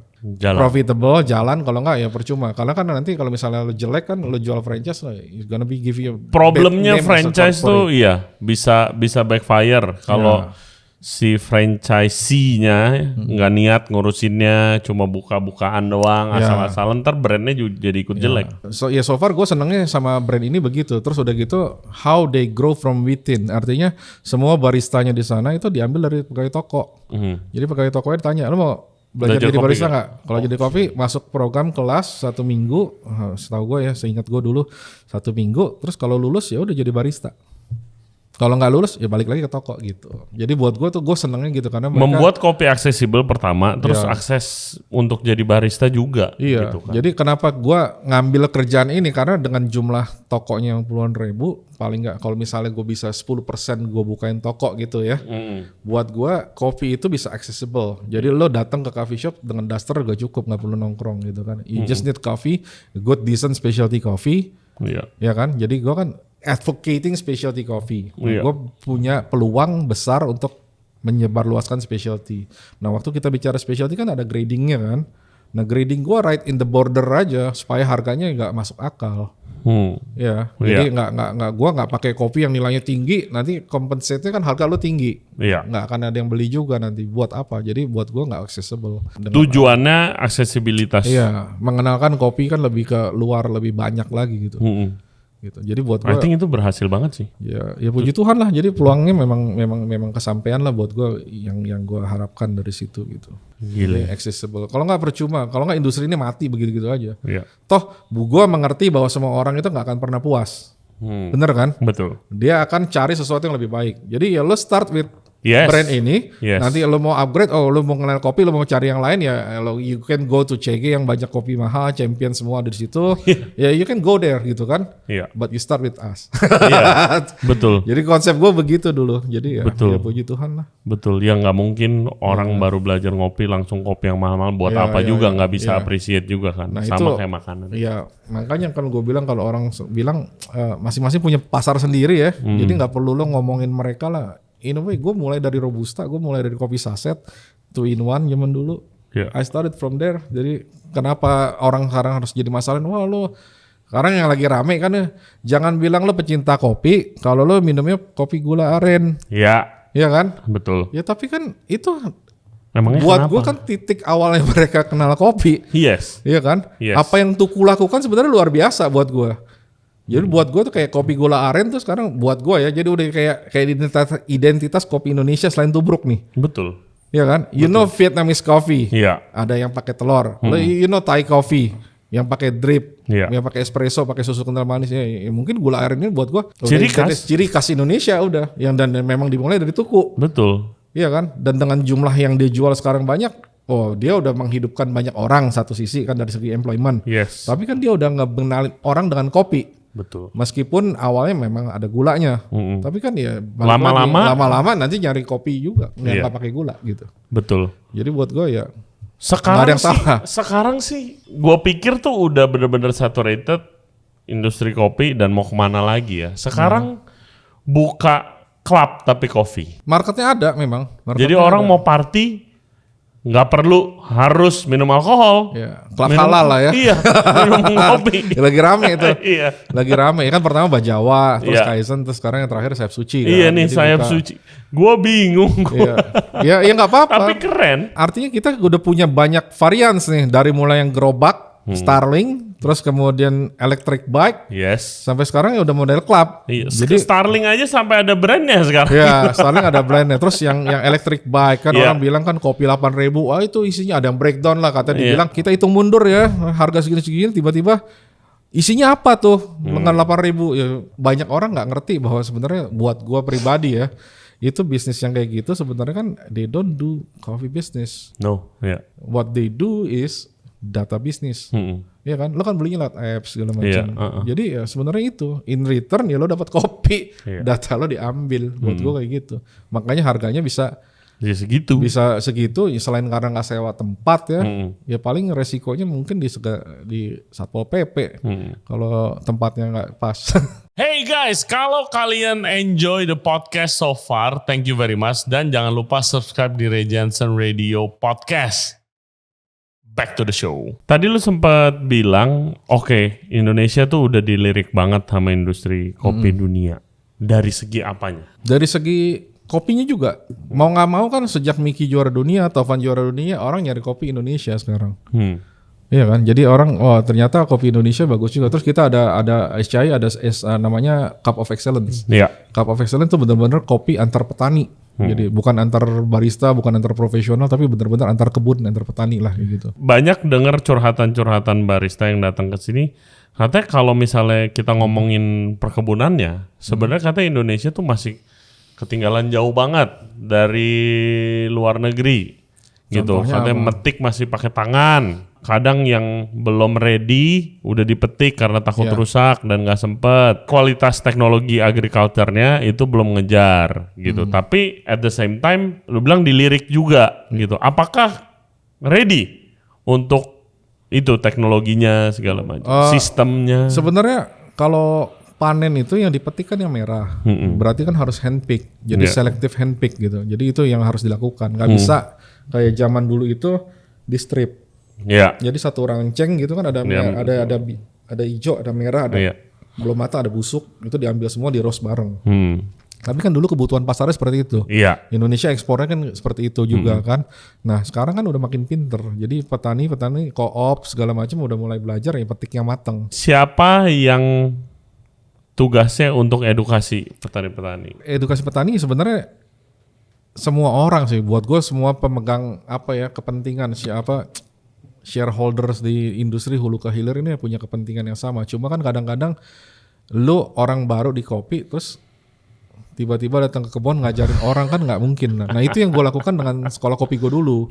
profitable, jalan. Kalau nggak ya percuma. Karena kan nanti kalau misalnya lo jelek kan lo jual franchise, it's gonna be give you problemnya franchise tuh iya bisa backfire kalau si franchisee-nya nggak niat ngurusinnya, cuma buka-bukaan doang asal-asalan, ntar brandnya jadi ikut jelek. So far gue senengnya sama brand ini begitu. Terus udah gitu how they grow from within. Artinya semua baristanya di sana itu diambil dari pegawai toko. Jadi pegawai tokonya ditanya, lo mau belajar jadi barista nggak? Kalau jadi kopi masuk program kelas 1 minggu. Setahu gue ya, seingat gue dulu 1 minggu. Terus kalau lulus ya udah jadi barista. Kalau nggak lulus ya balik lagi ke toko gitu. Jadi buat gue tuh gue senengnya gitu karena mereka membuat kopi aksesibel pertama, terus akses untuk jadi barista juga. Iya. Gitu kan. Jadi kenapa gue ngambil kerjaan ini karena dengan jumlah tokonya yang puluhan ribu, paling nggak kalau misalnya gue bisa 10% gue bukain toko gitu ya. Buat gue kopi itu bisa accessible. Jadi lo datang ke coffee shop dengan daster gak cukup, nggak perlu nongkrong gitu kan. You just need coffee, good decent specialty coffee. Iya. Ya kan. Jadi gue kan advocating specialty coffee. Iya. Gue punya peluang besar untuk menyebarluaskan specialty. Nah waktu kita bicara specialty kan ada gradingnya kan. Nah grading gue right in the border aja supaya harganya nggak masuk akal. Ya, jadi gue nggak pakai kopi yang nilainya tinggi, nanti compensate-nya kan harga lo tinggi, nggak akan ada yang beli juga nanti. Buat apa? Jadi buat gue nggak accessible. Tujuannya aksesibilitas. Iya, mengenalkan kopi kan lebih ke luar, lebih banyak lagi gitu. Gitu. Jadi buat gue, I think itu berhasil banget sih. Ya puji Tuhan lah. Jadi peluangnya memang kesampaian lah buat gue yang gue harapkan dari situ gitu. Gila. Accessible. Kalau nggak percuma. Kalau nggak industri ini mati begitu aja. Iya. Toh, gue mengerti bahwa semua orang itu nggak akan pernah puas. Bener kan? Betul. Dia akan cari sesuatu yang lebih baik. Jadi ya lo start with brand ini, nanti lo mau upgrade, lo mau kenal kopi, lo mau cari yang lain ya, you can go to CG yang banyak kopi mahal, champion semua ada di situ, ya you can go there gitu kan, but you start with us. Betul. Jadi konsep gue begitu dulu, jadi ya puji Tuhan lah. Betul, ya nggak mungkin orang baru belajar ngopi langsung kopi yang mahal-mahal buat apa juga, nggak bisa appreciate juga kan, nah, sama itu, kayak makanan. Iya, makanya kan gue bilang kalau orang bilang masing-masing punya pasar sendiri ya, jadi nggak perlu lo ngomongin mereka lah. In a way, gue mulai dari Robusta, gue mulai dari kopi saset, 2-in-1 zaman dulu. I started from there. Jadi kenapa orang sekarang harus jadi masalah? Wah lo, sekarang yang lagi rame kan ya, jangan bilang lo pecinta kopi, kalau lo minumnya kopi gula aren. Iya kan? Betul. Ya tapi kan itu, emangnya buat kenapa? gue kan titik awalnya mereka kenal kopi. Iya kan? Apa yang Tuku lakukan sebenarnya luar biasa buat gue. Jadi buat gue tuh kayak kopi gula aren tuh sekarang buat gue ya, jadi udah kayak identitas kopi Indonesia selain tubruk nih. Betul. Iya kan? You know Vietnamese coffee. Ada yang pakai telur. You know Thai coffee yang pakai drip, yang pakai espresso, pakai susu kental manis. Ya, mungkin gula aren ini buat gue ciri khas Indonesia udah. Yang dan memang dimulai dari Tuku. Betul. Iya kan? Dan dengan jumlah yang dia jual sekarang banyak, dia udah menghidupkan banyak orang satu sisi kan dari segi employment. Tapi kan dia udah ngebenalin orang dengan kopi. Betul. Meskipun awalnya memang ada gulanya, tapi kan ya lama-lama nanti nyari kopi juga yang nggak pakai gula gitu. Betul. Jadi buat gue ya sekarang sih gue pikir tuh udah bener-bener saturated industri kopi dan mau kemana lagi ya. Sekarang buka klub tapi kopi. Marketnya ada memang. Jadi orang mau party nggak perlu harus minum alkohol. Klub halal lah ya. Iya, minum kopi. Lagi rame itu. Lagi rame. Kan pertama Bajawa, terus Kaizen, terus sekarang yang terakhir Sayap Suci. Iya nih, Sayap Suci. Gue bingung. Ya nggak apa-apa. Tapi keren. Artinya kita udah punya banyak varians nih. Dari mulai yang gerobak, Starling, terus kemudian electric bike, sampai sekarang ya udah model club. Jadi Starling aja sampai ada brandnya sekarang. Ya, Starling ada brandnya. Terus yang electric bike kan orang bilang kan kopi 8.000, itu isinya ada yang breakdown lah katanya. Dibilang kita hitung mundur ya harga segini-segini, tiba-tiba isinya apa tuh dengan 8.000? Ya banyak orang nggak ngerti bahwa sebenarnya buat gua pribadi ya, itu bisnis yang kayak gitu sebenarnya kan they don't do coffee business. What they do is data bisnis, ya kan? Lo kan belinya lewat apps segala macam. Jadi ya sebenarnya itu in return ya lo dapat kopi, data lo diambil. Buat gue kayak gitu. Makanya harganya bisa segitu. Bisa segitu. Ya selain karena nggak sewa tempat ya, ya paling resikonya mungkin di Satpol PP kalau tempatnya nggak pas. Hey guys, kalau kalian enjoy the podcast so far, thank you very much dan jangan lupa subscribe di Ray Jensen Radio Podcast. Back to the show. Tadi lu sempat bilang, Indonesia tuh udah dilirik banget sama industri kopi dunia. Dari segi apanya? Dari segi kopinya juga. Mau nggak mau kan sejak Miki juara dunia, Tovan juara dunia, orang nyari kopi Indonesia sekarang. Iya kan? Jadi orang, ternyata kopi Indonesia bagus juga. Terus kita ada SCI, ada namanya Cup of Excellence. Cup of Excellence itu benar-benar kopi antar petani. Jadi bukan antar barista, bukan antar profesional, tapi benar-benar antar kebun, antar petani lah gitu. Banyak dengar curhatan-curhatan barista yang datang ke sini. Katanya kalau misalnya kita ngomongin perkebunannya, sebenarnya katanya Indonesia tuh masih ketinggalan jauh banget dari luar negeri. Gitu. Katanya metik masih pakai tangan. Kadang yang belum ready udah dipetik karena takut rusak dan nggak sempet. Kualitas teknologi agriculture-nya itu belum ngejar gitu. Tapi at the same time lu bilang dilirik juga gitu. Apakah ready untuk itu teknologinya segala macam, sistemnya? Sebenarnya kalau panen itu yang dipetik kan yang merah. Berarti kan harus handpick. Jadi selective handpick gitu. Jadi itu yang harus dilakukan. Nggak bisa kayak zaman dulu itu di strip. Jadi satu ranceng gitu kan ada hijau, ada merah, ada belum matang, ada busuk. Itu diambil semua di roast bareng. Tapi kan dulu kebutuhan pasarnya seperti itu. Indonesia ekspornya kan seperti itu juga kan. Nah sekarang kan udah makin pinter. Jadi petani co-op segala macam udah mulai belajar ya petik yang matang. Siapa yang tugasnya untuk edukasi petani-petani? Edukasi petani sebenarnya semua orang sih. Buat gue semua pemegang kepentingan shareholders di industri hulu ke hilir ini punya kepentingan yang sama. Cuma kan kadang-kadang lu orang baru di kopi terus tiba-tiba datang ke kebun ngajarin orang kan nggak mungkin. Nah itu yang gue lakukan dengan sekolah kopi gue dulu.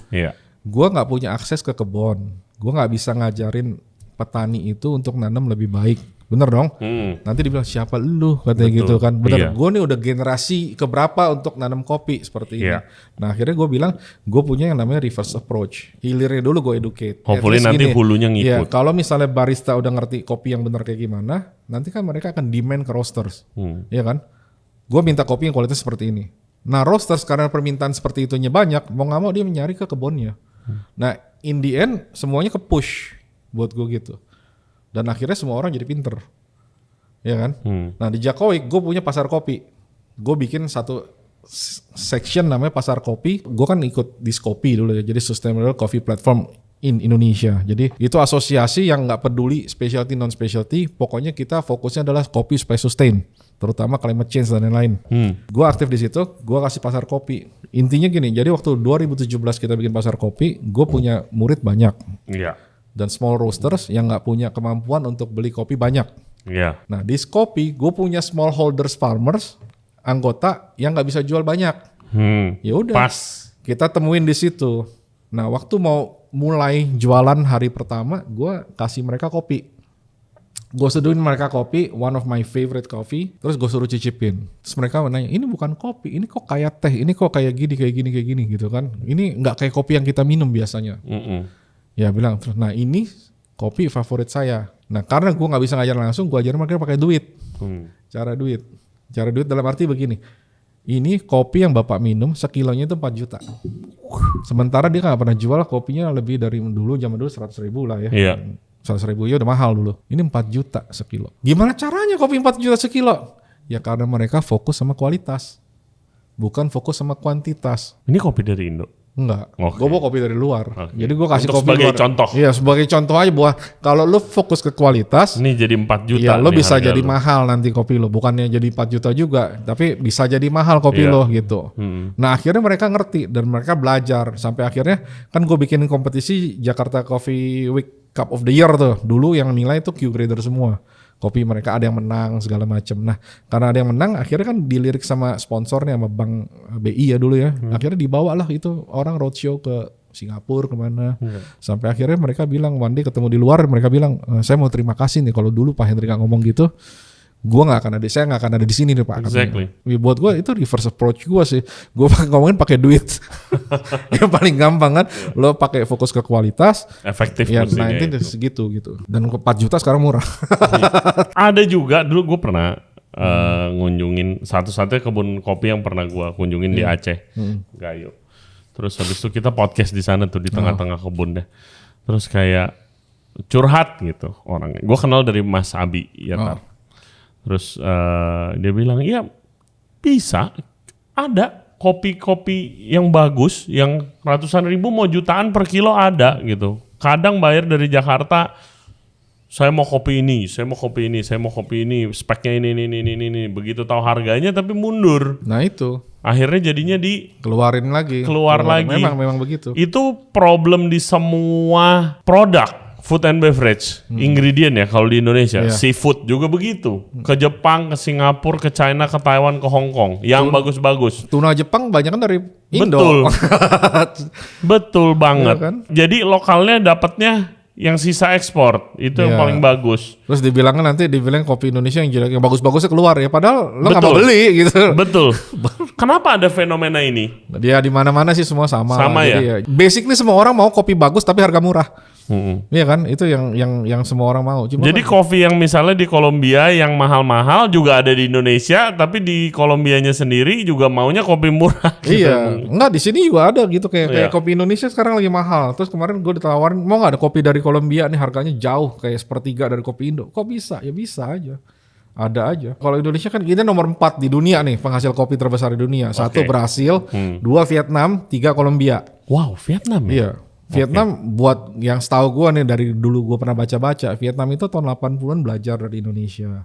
Gue nggak punya akses ke kebun. Gue nggak bisa ngajarin petani itu untuk nanam lebih baik. Bener dong? Nanti dibilang siapa lu katanya gitu kan. Bener, gue nih udah generasi keberapa untuk nanam kopi seperti ini. Nah akhirnya gue bilang gue punya yang namanya reverse approach. Hilirnya dulu gue educate. Hopefully nanti hulunya ngikut. Kalau misalnya barista udah ngerti kopi yang benar kayak gimana, nanti kan mereka akan demand ke roasters. Iya kan? Gue minta kopi yang kualitas seperti ini. Nah roasters karena permintaan seperti itunya banyak, mau gak mau dia mencari ke kebunnya. Nah in the end semuanya ke push buat gue gitu. Dan akhirnya semua orang jadi pinter. Ya kan? Nah di Jakowik gue punya pasar kopi. Gue bikin satu section namanya pasar kopi. Gue kan ikut Diskopi dulu ya. Jadi Sustainable Coffee Platform in Indonesia. Jadi itu asosiasi yang gak peduli specialty non-specialty. Pokoknya kita fokusnya adalah kopi supaya sustain. Terutama climate change dan lain-lain. Gue aktif di situ, gue kasih pasar kopi. Intinya gini, jadi waktu 2017 kita bikin pasar kopi, gue punya murid banyak. Dan small roasters yang nggak punya kemampuan untuk beli kopi banyak. Nah di Skopi, gue punya smallholders farmers, anggota yang nggak bisa jual banyak. Ya udah, kita temuin di situ. Nah waktu mau mulai jualan hari pertama, gue kasih mereka kopi. Gue seduhin mereka kopi, one of my favorite coffee, terus gue suruh cicipin. Terus mereka nanya, ini bukan kopi, ini kok kayak teh, ini kok kayak gini gitu kan. Ini nggak kayak kopi yang kita minum biasanya. Ya bilang, terus nah ini kopi favorit saya. Nah karena gue nggak bisa ngajar langsung, gue ajarin mereka pakai duit. Cara duit dalam arti begini, ini kopi yang bapak minum sekilonya itu 4 juta. Sementara dia nggak pernah jual kopinya lebih dari zaman dulu 100.000 lah ya. 100.000 ya udah mahal dulu. Ini 4 juta sekilo. Gimana caranya kopi 4 juta sekilo? Ya karena mereka fokus sama kualitas. Bukan fokus sama kuantitas. Ini kopi dari Indo? Enggak. Gue bawa kopi dari luar. Jadi gue kasih untuk kopi sebagai luar. Contoh. Iya sebagai contoh aja bahwa kalau lu fokus ke kualitas. Ini jadi 4 juta. Ya lo bisa jadi mahal nanti kopi lo. Bukannya jadi 4 juta juga. Tapi bisa jadi mahal kopi lo gitu. Nah akhirnya mereka ngerti. Dan mereka belajar. Sampai akhirnya kan gue bikin kompetisi Jakarta Coffee Week Cup of the Year tuh. Dulu yang nilai itu Q grader semua. Kopi mereka ada yang menang segala macam. Nah karena ada yang menang akhirnya kan dilirik sama sponsornya sama Bank BI ya dulu ya. Akhirnya dibawa lah itu orang roadshow ke Singapura kemana. Sampai akhirnya mereka bilang one day ketemu di luar mereka bilang saya mau terima kasih nih kalau dulu Pak Hendrik gak ngomong gitu. Saya nggak akan ada di sini nih Pak. Exactly. Buat gue itu reverse approach gue sih. Gue ngomongin pakai duit. Yang paling gampang kan, lo pakai fokus ke kualitas. Efektif. Ya, nah itu segitu gitu. Dan 4 juta sekarang murah. Ada juga dulu gue pernah ngunjungin satu-satunya kebun kopi yang pernah gue kunjungin di Aceh, Gayo. Terus habis itu kita podcast di sana tuh di tengah-tengah kebun deh. Terus kayak curhat gitu orangnya. Gue kenal dari Mas Abi ya. Terus dia bilang, ya bisa, ada kopi-kopi yang bagus, yang ratusan ribu mau jutaan per kilo ada gitu. Kadang bayar dari Jakarta, saya mau kopi ini, saya mau kopi ini, saya mau kopi ini, speknya ini. Begitu tahu harganya tapi mundur. Nah itu. Akhirnya jadinya keluar lagi. Memang begitu. Itu problem di semua produk. Food and beverage, ingredient ya kalau di Indonesia. Seafood juga begitu. Ke Jepang, ke Singapura, ke China, ke Taiwan, ke Hong Kong. Yang bagus-bagus. Tuna Jepang banyak kan dari Indo. Betul. Betul banget. Ya kan? Jadi lokalnya dapatnya yang sisa ekspor. Itu yang paling bagus. Terus dibilang kopi Indonesia yang jelek, yang bagus-bagusnya keluar ya. Padahal lo nggak mau beli gitu. Betul. Kenapa ada fenomena ini? Dia di mana-mana sih semua sama. Sama ya? Basically semua orang mau kopi bagus tapi harga murah. Iya kan, itu yang semua orang mau. Cuma jadi kopi yang misalnya di Kolombia yang mahal-mahal juga ada di Indonesia, tapi di Kolombianya sendiri juga maunya kopi murah. iya, enggak di sini juga ada gitu kayak kopi Indonesia sekarang lagi mahal. Terus kemarin gue ditawarin mau nggak ada kopi dari Kolombia nih harganya jauh kayak sepertiga dari kopi Indo. Kok bisa? Ya bisa aja. Ada aja. Kalau Indonesia kan kita nomor 4 di dunia nih penghasil kopi terbesar di dunia. 1 Brasil, 2 Vietnam, 3 Kolombia. Wow, Vietnam ya? Iya. Vietnam buat yang setahu gue nih dari dulu gue pernah baca-baca, Vietnam itu tahun 80-an belajar dari Indonesia.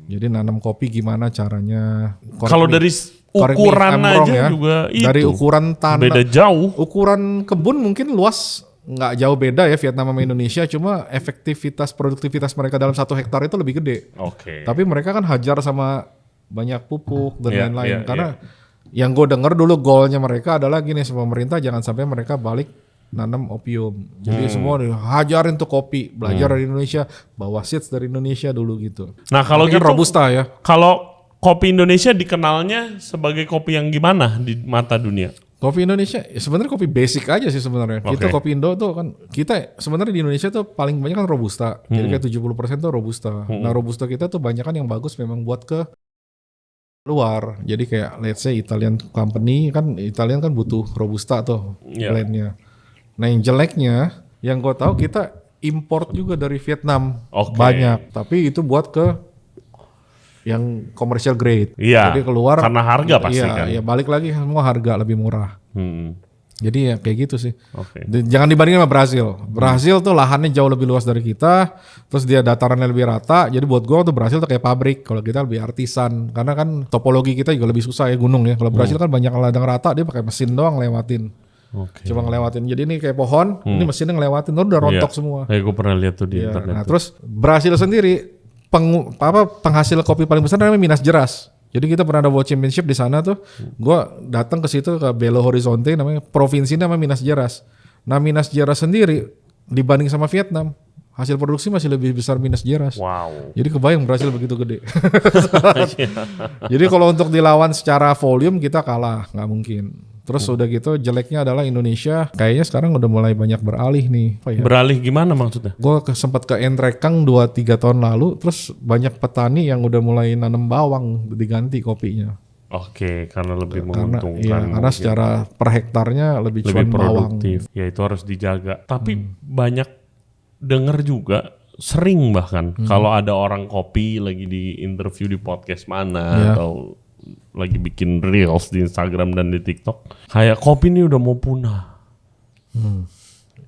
Jadi nanam kopi gimana caranya. Kalau dari ukuran aja ya, juga itu. Dari ukuran tanah. Beda jauh. Ukuran kebun mungkin luas nggak jauh beda ya Vietnam sama Indonesia, cuma produktivitas mereka dalam 1 hektar itu lebih gede. Tapi mereka kan hajar sama banyak pupuk dan lain-lain. Karena yang gue denger dulu goalnya mereka adalah gini, sama pemerintah jangan sampai mereka balik nanam opium. Jadi semua hajarin tuh kopi, belajar dari Indonesia, bawa seeds dari Indonesia dulu gitu. Nah kalau gitu Robusta ya. Kalau kopi Indonesia dikenalnya sebagai kopi yang gimana di mata dunia? Kopi Indonesia sebenarnya kopi basic aja sih sebenarnya. Kita kopi Indo tuh kan kita sebenarnya di Indonesia tuh paling banyak kan Robusta. Jadi kayak 70% tuh Robusta. Nah Robusta kita tuh banyak kan yang bagus memang buat ke luar. Jadi kayak let's say Italian company kan Italian kan butuh Robusta tuh blendnya. Nah yang jeleknya, yang gue tahu kita import juga dari Vietnam banyak, tapi itu buat ke yang commercial grade. Iya. Jadi keluar karena harga pasti kan. Iya, balik lagi semua harga lebih murah. Jadi ya kayak gitu sih. Jangan dibandingin sama Brasil. Brasil tuh lahannya jauh lebih luas dari kita, terus dia datarannya lebih rata. Jadi buat gue tuh Brasil tuh kayak pabrik. Kalau kita lebih artisan, karena kan topologi kita juga lebih susah ya gunung ya. Kalau Brasil kan banyak ladang rata, dia pakai mesin doang lewatin. Cuma ngelewatin. Jadi ini kayak pohon, ini mesinnya ngelewatin, udah rontok semua. Gue pernah lihat tuh di internet. Nah, terus Brasil sendiri penghasil kopi paling besar namanya Minas Gerais. Jadi kita pernah ada World Championship di sana tuh. Gua datang ke situ ke Belo Horizonte, namanya provinsinya namanya Minas Gerais. Nah, Minas Gerais sendiri dibanding sama Vietnam, hasil produksi masih lebih besar Minas Gerais. Wow. Jadi kebayang Brasil begitu gede. Jadi kalau untuk dilawan secara volume kita kalah, nggak mungkin. Terus udah gitu jeleknya adalah Indonesia kayaknya sekarang udah mulai banyak beralih nih. Beralih gimana maksudnya? Gue sempat ke Entrekang 2-3 tahun lalu, terus banyak petani yang udah mulai nanam bawang diganti kopinya. Karena lebih menguntungkan. Karena secara per hektarnya lebih produktif. Bawang. Ya itu harus dijaga. Tapi banyak denger juga, sering bahkan kalau ada orang kopi lagi di interview di podcast mana atau lagi bikin reels di Instagram dan di TikTok, kayak kopi ini udah mau punah.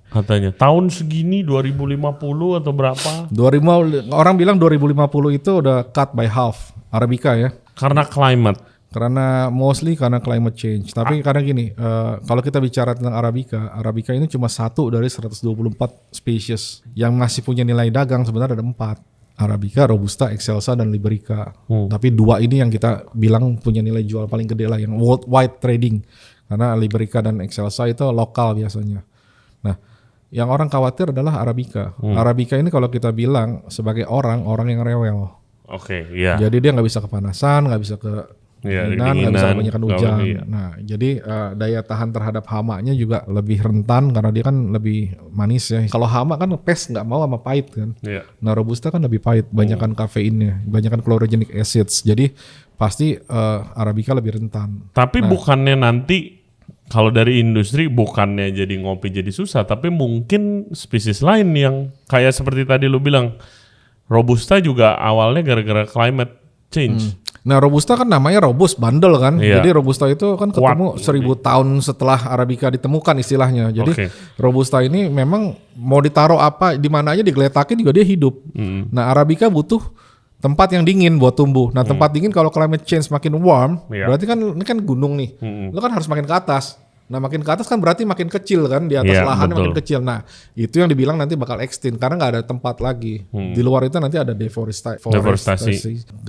Katanya tahun segini 2050 atau berapa? Orang bilang 2050 itu udah cut by half Arabica ya. Karena climate. Mostly karena climate change. Tapi karena gini, kalau kita bicara tentang Arabica ini cuma 1 dari 124 spesies yang masih punya nilai dagang. Sebenarnya ada 4. Arabica, Robusta, Excelsa, dan Liberica. Tapi 2 ini yang kita bilang punya nilai jual paling gede lah, yang worldwide trading. Karena Liberica dan Excelsa itu lokal biasanya. Nah, yang orang khawatir adalah Arabica. Arabica ini kalau kita bilang sebagai orang yang rewel. Jadi dia nggak bisa kepanasan, nggak bisa kedinginan, nggak bisa kebanyakan hujan. Nah, jadi daya tahan terhadap hamanya juga lebih rentan karena dia kan lebih manis ya. Kalau hama kan pes nggak mau sama pahit kan. Nah, Robusta kan lebih pahit, banyakan kafeinnya, banyakan chlorogenic acids. Jadi pasti Arabica lebih rentan. Tapi bukannya nanti kalau dari industri bukannya jadi ngopi jadi susah, tapi mungkin spesies lain yang kayak seperti tadi lu bilang, Robusta juga awalnya gara-gara climate change. Nah, Robusta kan namanya Robust, bandel kan. Jadi Robusta itu kan ketemu 1000 tahun setelah Arabica ditemukan istilahnya. Jadi Robusta ini memang mau ditaruh apa di mana aja digeletakin juga dia hidup. Nah, Arabica butuh tempat yang dingin buat tumbuh. Nah, tempat dingin kalau climate change makin warm, berarti kan ini kan gunung nih. Lo kan harus makin ke atas. Nah, makin ke atas kan berarti makin kecil kan, di atas lahannya makin kecil. Nah, itu yang dibilang nanti bakal extinct karena nggak ada tempat lagi. Di luar itu nanti ada deforestasi,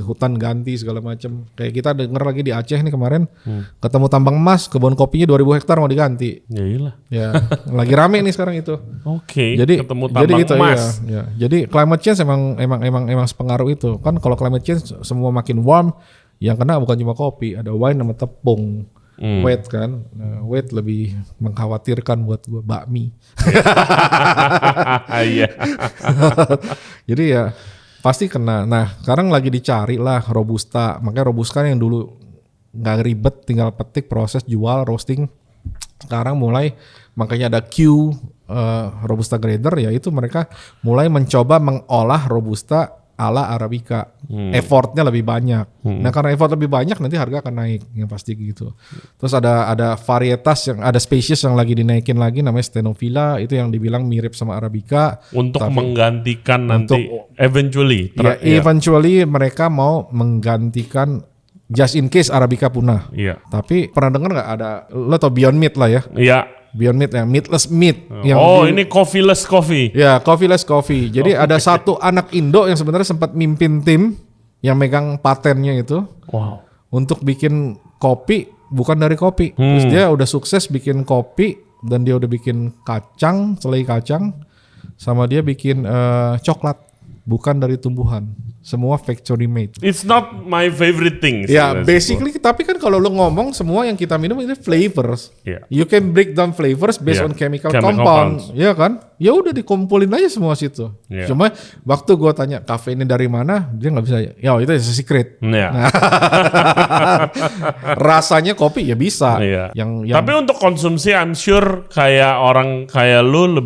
hutan ganti segala macam. Kayak kita denger lagi di Aceh nih kemarin, ketemu tambang emas, kebun kopinya 2000 hektar mau diganti. Ya, lagi rame nih sekarang itu. Jadi ketemu tambang emas. Jadi climate change emang sepengaruh itu. Kan kalau climate change semua makin warm, yang kena bukan cuma kopi, ada wine sama tepung. Wheat kan. Nah, wheat lebih mengkhawatirkan buat gue, bakmi. Iya. Jadi ya pasti kena. Nah sekarang lagi dicari lah Robusta. Makanya Robusta yang dulu nggak ribet, tinggal petik, proses, jual, roasting. Sekarang mulai makanya ada Robusta grader, ya itu mereka mulai mencoba mengolah Robusta ala Arabica. Effortnya lebih banyak. Nah karena effort lebih banyak nanti harga akan naik, yang pasti gitu. Terus ada varietas ada spesies yang lagi dinaikin lagi namanya Stenovilla, itu yang dibilang mirip sama Arabica. Untuk menggantikan nanti eventually. Eventually mereka mau menggantikan just in case Arabica punah. Iya. Tapi pernah dengar nggak ada, lo tau Beyond Meat lah ya? Iya. Beyond Meat ya, meatless meat. Ini coffeeless coffee. Ya, coffeeless coffee. Jadi ada satu anak Indo yang sebenarnya sempat mimpin tim yang megang patennya itu. Wow. Untuk bikin kopi bukan dari kopi. Terus dia udah sukses bikin kopi dan dia udah bikin kacang, selai kacang, sama dia bikin coklat bukan dari tumbuhan. Semua factory made. It's not my favorite thing. Ya, basically, tapi kan kalau lu ngomong semua yang kita minum itu flavors. Yeah. You can break down flavors based on chemical compound. Ya kan? Ya udah dikumpulin aja semua situ. Yeah. Cuma waktu gua tanya kafe ini dari mana, dia nggak bisa. Ya itu secret. Yeah. Nah, rasanya kopi ya bisa. Yeah. Yang tapi untuk konsumsi, I'm sure kayak orang kayak lu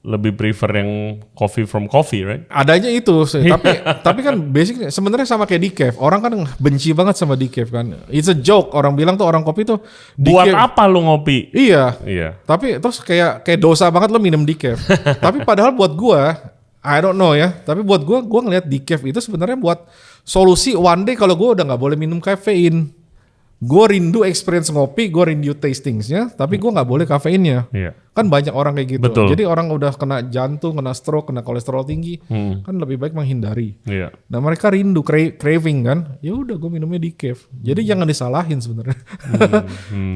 lebih prefer yang coffee from coffee, right? Adanya itu, tapi kan basically sebenarnya sama kayak decaf. Orang kan benci banget sama decaf kan. It's a joke, orang bilang tuh orang kopi tuh buat apa lu ngopi? Iya. Tapi terus kayak dosa banget lo minum decaf. Tapi padahal buat gua, I don't know ya. Tapi buat gua ngelihat decaf itu sebenarnya buat solusi one day kalau gua udah nggak boleh minum kafein. Gue rindu experience ngopi, gue rindu tastingsnya, tapi gue nggak boleh kafeinnya. Kan banyak orang kayak gitu. Betul. Jadi orang udah kena jantung, kena stroke, kena kolesterol tinggi, kan lebih baik menghindari. Nah mereka rindu craving kan, ya udah gue minumnya decaf. Jadi jangan disalahin sebenarnya.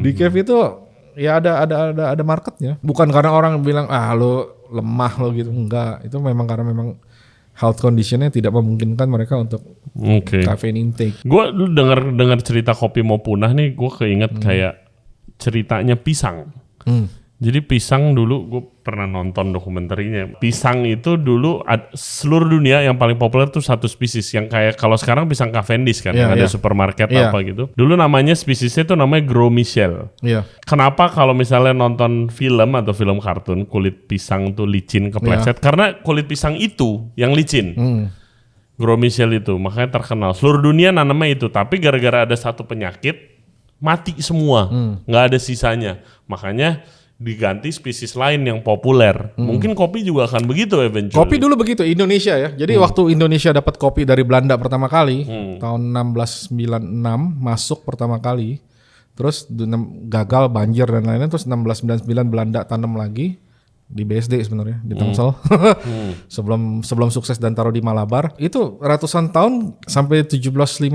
Decaf itu ya ada marketnya. Bukan karena orang bilang lo lemah lo gitu, enggak. Itu memang karena memang health conditionnya tidak memungkinkan mereka untuk caffeine intake. Gue dengar cerita kopi mau punah nih, gue keinget kayak ceritanya pisang. Jadi pisang dulu gue pernah nonton dokumenterinya. Pisang itu dulu seluruh dunia yang paling populer tuh satu spesies yang kayak kalau sekarang pisang Cavendish kan, yang ada supermarket apa gitu. Dulu namanya spesiesnya tuh namanya Gros Michel. Kenapa kalau misalnya nonton film atau film kartun kulit pisang tuh licin kepleset? Karena kulit pisang itu yang licin. Gros Michel itu makanya terkenal. Seluruh dunia nanamnya itu, tapi gara-gara ada satu penyakit mati semua, nggak ada sisanya. Makanya diganti spesies lain yang populer. Mungkin kopi juga akan begitu eventually. Kopi dulu begitu Indonesia ya. Jadi waktu Indonesia dapat kopi dari Belanda pertama kali tahun 1696 masuk pertama kali. Terus gagal banjir dan lain-lain, terus 1699 Belanda tanam lagi di BSD sebenarnya di Tangsel. sebelum sukses dan taruh di Malabar. Itu ratusan tahun sampai 1750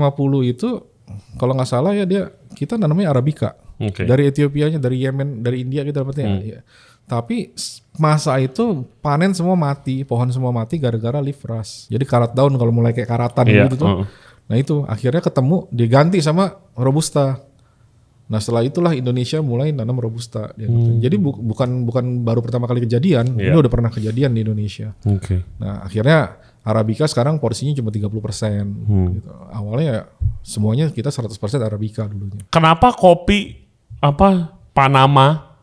itu kalau nggak salah ya kita namanya Arabica. Dari Etiopianya, dari Yemen, dari India kita dapetnya. Ya. Tapi masa itu panen semua mati, pohon semua mati gara-gara leaf rust. Jadi karat daun kalau mulai kayak karatan gitu tuh. Nah itu akhirnya ketemu diganti sama Robusta. Nah setelah itulah Indonesia mulai nanam Robusta. Jadi bukan baru pertama kali kejadian, ini udah pernah kejadian di Indonesia. Nah akhirnya Arabica sekarang porsinya cuma 30%. Gitu. Awalnya semuanya kita 100% Arabica dulunya. Kenapa kopi Panama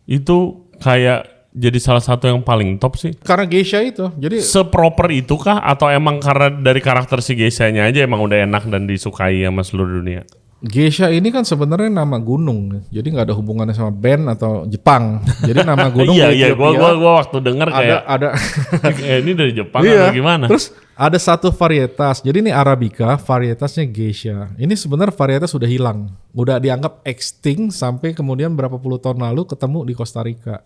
itu kayak jadi salah satu yang paling top sih? Karena geisha itu. Jadi seproper itu kah atau emang karena dari karakter si geishanya aja emang udah enak dan disukai sama seluruh dunia? Geisha ini kan sebenarnya nama gunung, jadi nggak ada hubungannya sama band atau Jepang. Jadi nama gunung di Ethiopia. Gua waktu denger kayak ada ini dari Jepang atau gimana? Terus ada satu varietas, jadi ini Arabica, varietasnya geisha. Ini sebenarnya varietas sudah hilang, udah dianggap extinct sampai kemudian berapa puluh tahun lalu ketemu di Costa Rica.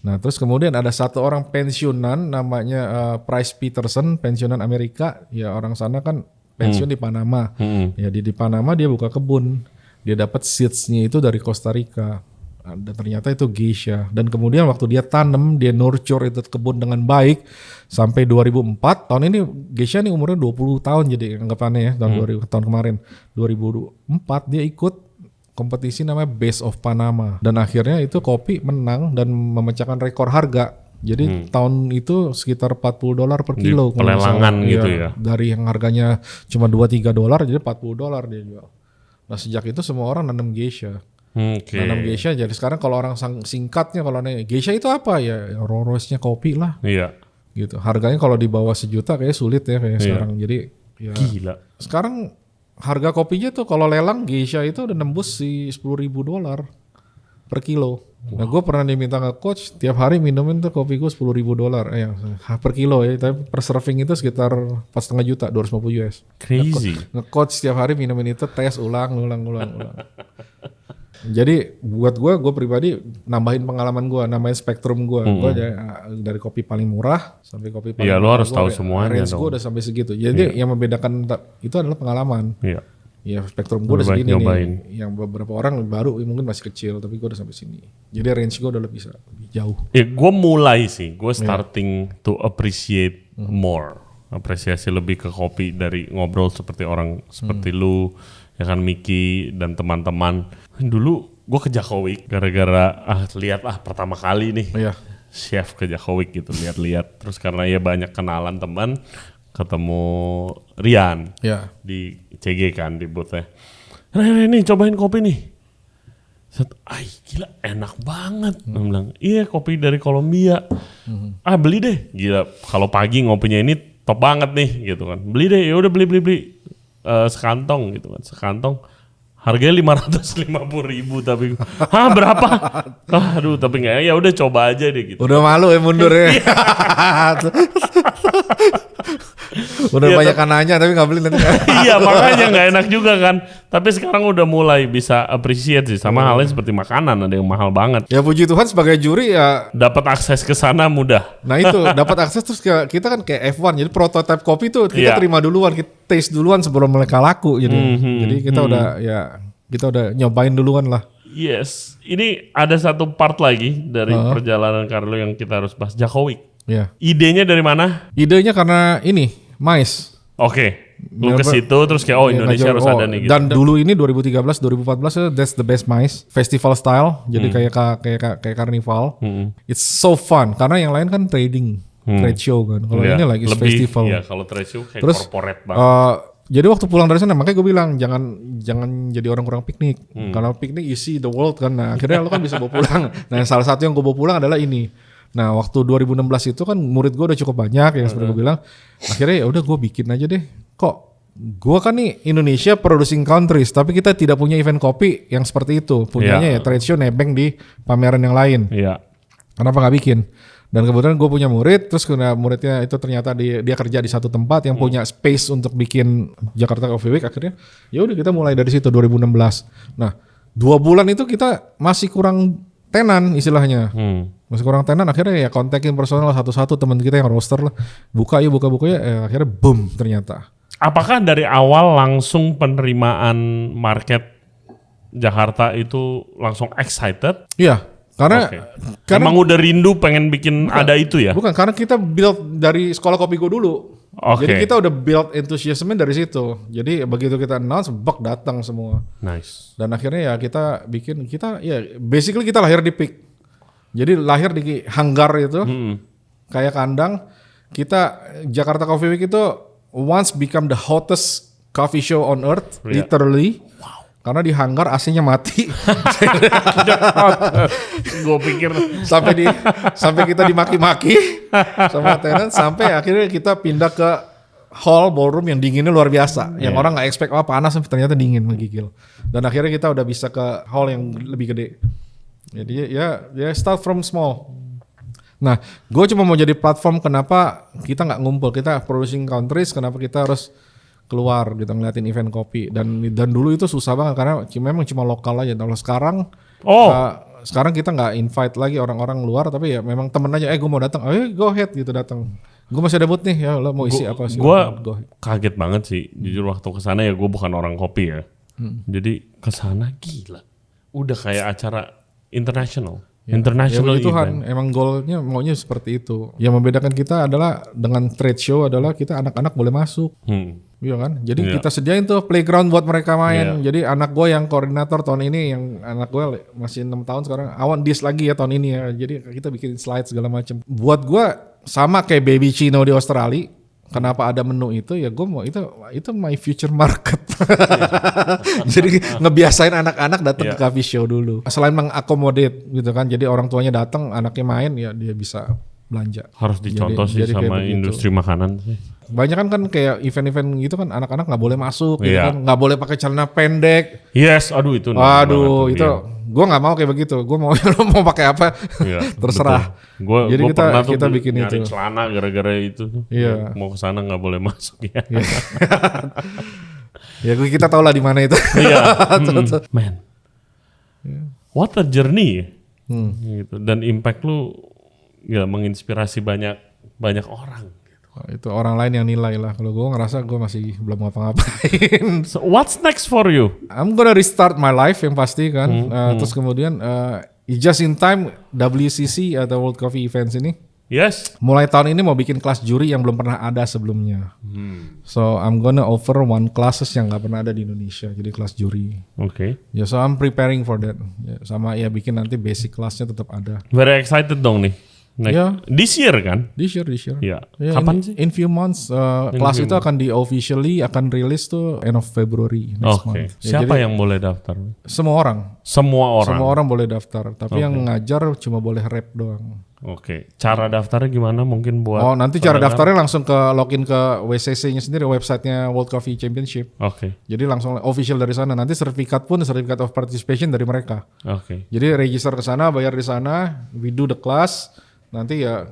Nah terus kemudian ada satu orang pensiunan namanya Price Peterson, pensiunan Amerika, ya orang sana kan pensiun di Panama. Ya di Panama dia buka kebun. Dia dapat seeds-nya itu dari Costa Rica. Dan ternyata itu geisha. Dan kemudian waktu dia tanam, dia nurture itu kebun dengan baik sampai 2004. Tahun ini geisha nih umurnya 20 tahun jadi anggapannya ya, tahun kemarin 2004 dia ikut kompetisi namanya Best of Panama. Dan akhirnya itu kopi menang dan memecahkan rekor harga. Jadi tahun itu sekitar $40 per kilo. Di pelelangan gitu ya. Dari yang harganya cuma $2-3 jadi $40 dia jual. Nah sejak itu semua orang nanam geisha. Nanam geisha jadi sekarang kalau orang singkatnya kalau nanya geisha itu apa ya Rolls Royce-nya kopi lah. Iya. Gitu. Harganya kalau di bawah $1 juta kayak sulit ya kayak sekarang. Jadi ya, gila. Sekarang harga kopinya tuh kalau lelang geisha itu udah nembus si $10.000 per kilo. Nah gue pernah diminta ke coach tiap hari minumin tuh kopi gue $10.000 per kilo ya, tapi per serving itu sekitar $4,5 juta, $250. Crazy. Nge-coach tiap hari minumin itu tes ulang. Jadi buat gue pribadi nambahin pengalaman gue, nambahin spektrum gue. Gue dari kopi paling murah sampai kopi paling Iya, murah. lo harus tahu semuanya. Range gue udah sampai segitu. Jadi yang membedakan itu adalah pengalaman. Iya. Ya spektrum gue udah segini nyobain. nih. Yang beberapa orang baru mungkin masih kecil, tapi gue udah sampai sini. Jadi range gue udah lebih jauh. Ya gue mulai sih, gue starting to appreciate more. Apresiasi lebih ke kopi dari ngobrol seperti orang seperti lu, ya kan Miki dan teman-teman. Dulu gue ke Jakowik gara-gara lihat pertama kali nih chef ke Jakowik gitu, lihat-lihat. Terus karena ya banyak kenalan teman, ketemu Rian di CG kan di booth-nya. Ini cobain kopi nih. Gila enak banget. Dia bilang, iya kopi dari Kolombia. Beli deh. Gila kalau pagi ngopinya ini top banget nih gitu kan. Beli deh, ya udah beli. Sekantong gitu kan. Sekantong harganya 550.000 tapi berapa? Aduh tapi nggak ya udah coba aja deh gitu. Udah malu ya mundur ya. Udah banyak nanya tapi nggak beli nanti. Iya makanya nggak enak juga kan. Tapi sekarang udah mulai bisa appreciate sih. Sama halnya seperti makanan ada yang mahal banget. Ya puji Tuhan sebagai juri ya dapat akses ke sana mudah. Nah itu dapat akses terus kita kan kayak F1 jadi prototype kopi tuh kita terima duluan, kita taste duluan sebelum mereka laku jadi kita udah nyobain duluan lah. Yes, ini ada satu part lagi dari perjalanan Carlo yang kita harus bahas, Jakowik. Idenya dari mana? Idenya karena ini mais. Oke. Lu ke situ terus kayak Indonesia harus ada nih gitu. Dan dulu ini 2013 2014 that's the best mais, festival style. Jadi kayak carnival. It's so fun karena yang lain kan trading, trade show kan. Kalau ini lagi festival. Iya, kalau trade show kayak terus, corporate banget. Jadi waktu pulang dari sana makanya gue bilang jangan jadi orang kurang piknik. Kalau piknik you see the world kan. Nah, akhirnya lo kan bisa bawa pulang. Nah, salah satu yang gue bawa pulang adalah ini. Nah, waktu 2016 itu kan murid gue udah cukup banyak yang seperti gue bilang. Akhirnya ya udah gue bikin aja deh. Kok gue kan nih Indonesia producing countries, tapi kita tidak punya event kopi yang seperti itu. Punyanya ya trade show nebeng di pameran yang lain. Iya. Kenapa nggak bikin? Dan kebetulan gue punya murid, terus muridnya itu ternyata dia kerja di satu tempat yang punya space untuk bikin Jakarta Coffee Week. Akhirnya ya udah kita mulai dari situ 2016. Nah 2 bulan itu kita masih kurang tenan istilahnya. Masih kurang tenan, akhirnya ya kontakin personal satu-satu teman kita yang roster lah. Buka ya, akhirnya boom ternyata. Apakah dari awal langsung penerimaan market Jakarta itu langsung excited? Iya, karena emang udah rindu pengen bikin ada itu ya? Bukan, karena kita build dari sekolah kopi go dulu. Jadi kita udah build enthusiasm dari situ. Jadi begitu kita announce, datang semua. Nice. Dan akhirnya ya kita basically kita lahir di peak. Jadi lahir di hanggar itu, kayak kandang. Kita Jakarta Coffee Week itu once become the hottest coffee show on earth, literally. Wow. Karena di hanggar AC-nya mati. Gue pikir sampai kita dimaki-maki sama tenant, sampai akhirnya kita pindah ke hall ballroom yang dinginnya luar biasa. Yang orang nggak expect panas, ternyata dingin menggigil. Dan akhirnya kita udah bisa ke hall yang lebih gede. Jadi ya start from small. Nah, gue cuma mau jadi platform kenapa kita nggak ngumpul, kita producing countries, kenapa kita harus keluar gitu ngeliatin event kopi dan dulu itu susah banget karena memang cuma lokal aja. Kalau sekarang kita nggak invite lagi orang-orang luar, tapi ya memang temen aja, gue mau datang, go ahead gitu datang. Gue masih ada booth nih, ya lo mau isi apa sih? Gue kaget banget sih, jujur waktu kesana ya gue bukan orang kopi ya. Jadi kesana gila, udah kayak acara international. Ya, International ya, itu event. kan emang goalnya maunya seperti itu. Yang membedakan kita adalah dengan trade show adalah kita anak-anak boleh masuk. Iya kan? Jadi kita sediain tuh playground buat mereka main. Jadi anak gue yang koordinator tahun ini, yang anak gue masih 6 tahun sekarang, I want this lagi ya tahun ini ya. Jadi kita bikin slide segala macam. Buat gue sama kayak Baby Chino di Australia. Kenapa ada menu itu ya gue mau itu my future market. Jadi ngebiasain anak-anak datang ke coffee show dulu. Selain mengakomodate gitu kan. Jadi orang tuanya datang, anaknya main ya dia bisa belanja. Harus dicontoh sih sama industri makanan sih. Banyak kan kayak event-event gitu kan anak-anak nggak boleh masuk gitu kan, nggak boleh pakai celana pendek. Yes, aduh itu. Itu gue nggak mau kayak begitu. Gue mau mau pakai apa terserah. Jadi kita bikin nyari itu. celana gara-gara itu. Iya. Mau ke sana nggak boleh masuk ya. Ya kita tahu lah di mana itu. Man, what a journey. Gitu. Dan impact lu menginspirasi banyak orang. Itu orang lain yang nilai lah. Kalau gue ngerasa gue masih belum ngapa-ngapain. So what's next for you? I'm gonna restart my life yang pasti kan. Terus kemudian just in time WCC atau World Coffee Events ini. Yes. Mulai tahun ini mau bikin kelas juri yang belum pernah ada sebelumnya. So I'm gonna offer one classes yang nggak pernah ada di Indonesia. Jadi kelas juri. Oke. Ya so I'm preparing for that. Ya, sama ya bikin nanti basic kelasnya tetap ada. Very excited dong nih. This year kan? This year. Ya. Kapan sih? In few months. Kelas itu akan akan rilis tuh end of February next month. Ya, siapa yang boleh daftar? Semua orang. Semua orang boleh daftar. Tapi yang ngajar cuma boleh rep doang. Oke. Cara daftarnya gimana mungkin buat? Nanti cara daftarnya langsung login ke WCC-nya sendiri, websitenya World Coffee Championship. Oke. Jadi langsung official dari sana. Nanti sertifikat of participation dari mereka. Oke. Jadi register ke sana, bayar di sana, we do the class. Nanti ya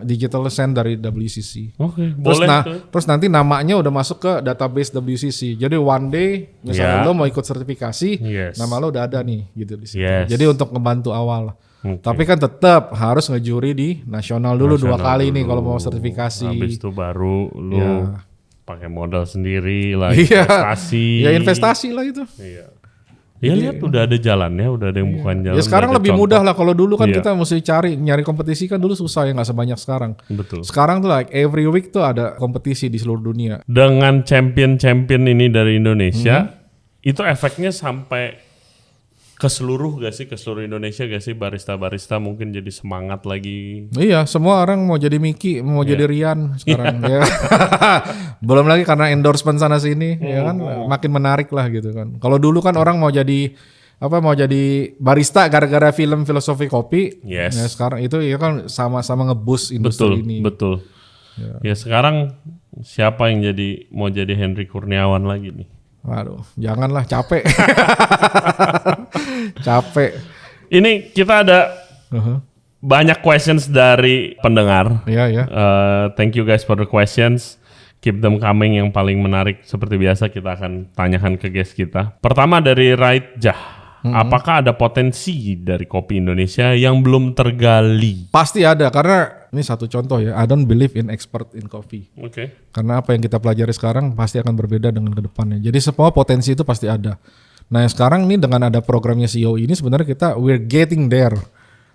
digital send dari WCC. Oke, boleh. Terus nanti namanya udah masuk ke database WCC. Jadi one day misalnya lo mau ikut sertifikasi, nama lo udah ada nih gitu di situ. Jadi untuk ngebantu awal. Tapi kan tetap harus ngejuri di nasional dulu 2 kali nih kalau mau sertifikasi. Habis itu baru lo pakai modal sendiri lah, investasi. Ya investasi lah itu. Iya. Ya lihat udah ada jalannya, udah ada yang bukan jalan. Ya sekarang lebih mudah lah. Kalau dulu kan kita mesti nyari kompetisi kan dulu susah ya, nggak sebanyak sekarang. Betul. Sekarang tuh like every week tuh ada kompetisi di seluruh dunia. Dengan champion ini dari Indonesia, itu efeknya sampai ke seluruh Indonesia gak sih, barista mungkin jadi semangat lagi. Iya, semua orang mau jadi Miki, mau jadi Rian sekarang ya. Belum lagi karena endorsement sana sini ya kan makin menarik lah gitu kan. Kalau dulu kan orang mau jadi barista gara-gara film Filosofi Kopi. Yes. Ya sekarang itu ya kan sama-sama nge-boost industri ini. Betul. Ya sekarang siapa yang mau jadi Henry Kurniawan lagi nih? Waduh, janganlah, capek. Capek. Ini kita ada banyak questions dari pendengar. Iya. Thank you guys for the questions. Keep them coming. Yang paling menarik seperti biasa kita akan tanyakan ke guest kita. Pertama dari Raidjah. Apakah ada potensi dari kopi Indonesia yang belum tergali? Pasti ada, karena ini satu contoh ya. I don't believe in expert in coffee. Oke. Karena apa yang kita pelajari sekarang pasti akan berbeda dengan kedepannya. Jadi semua potensi itu pasti ada. Nah sekarang ini dengan ada programnya CEO ini sebenarnya we're getting there.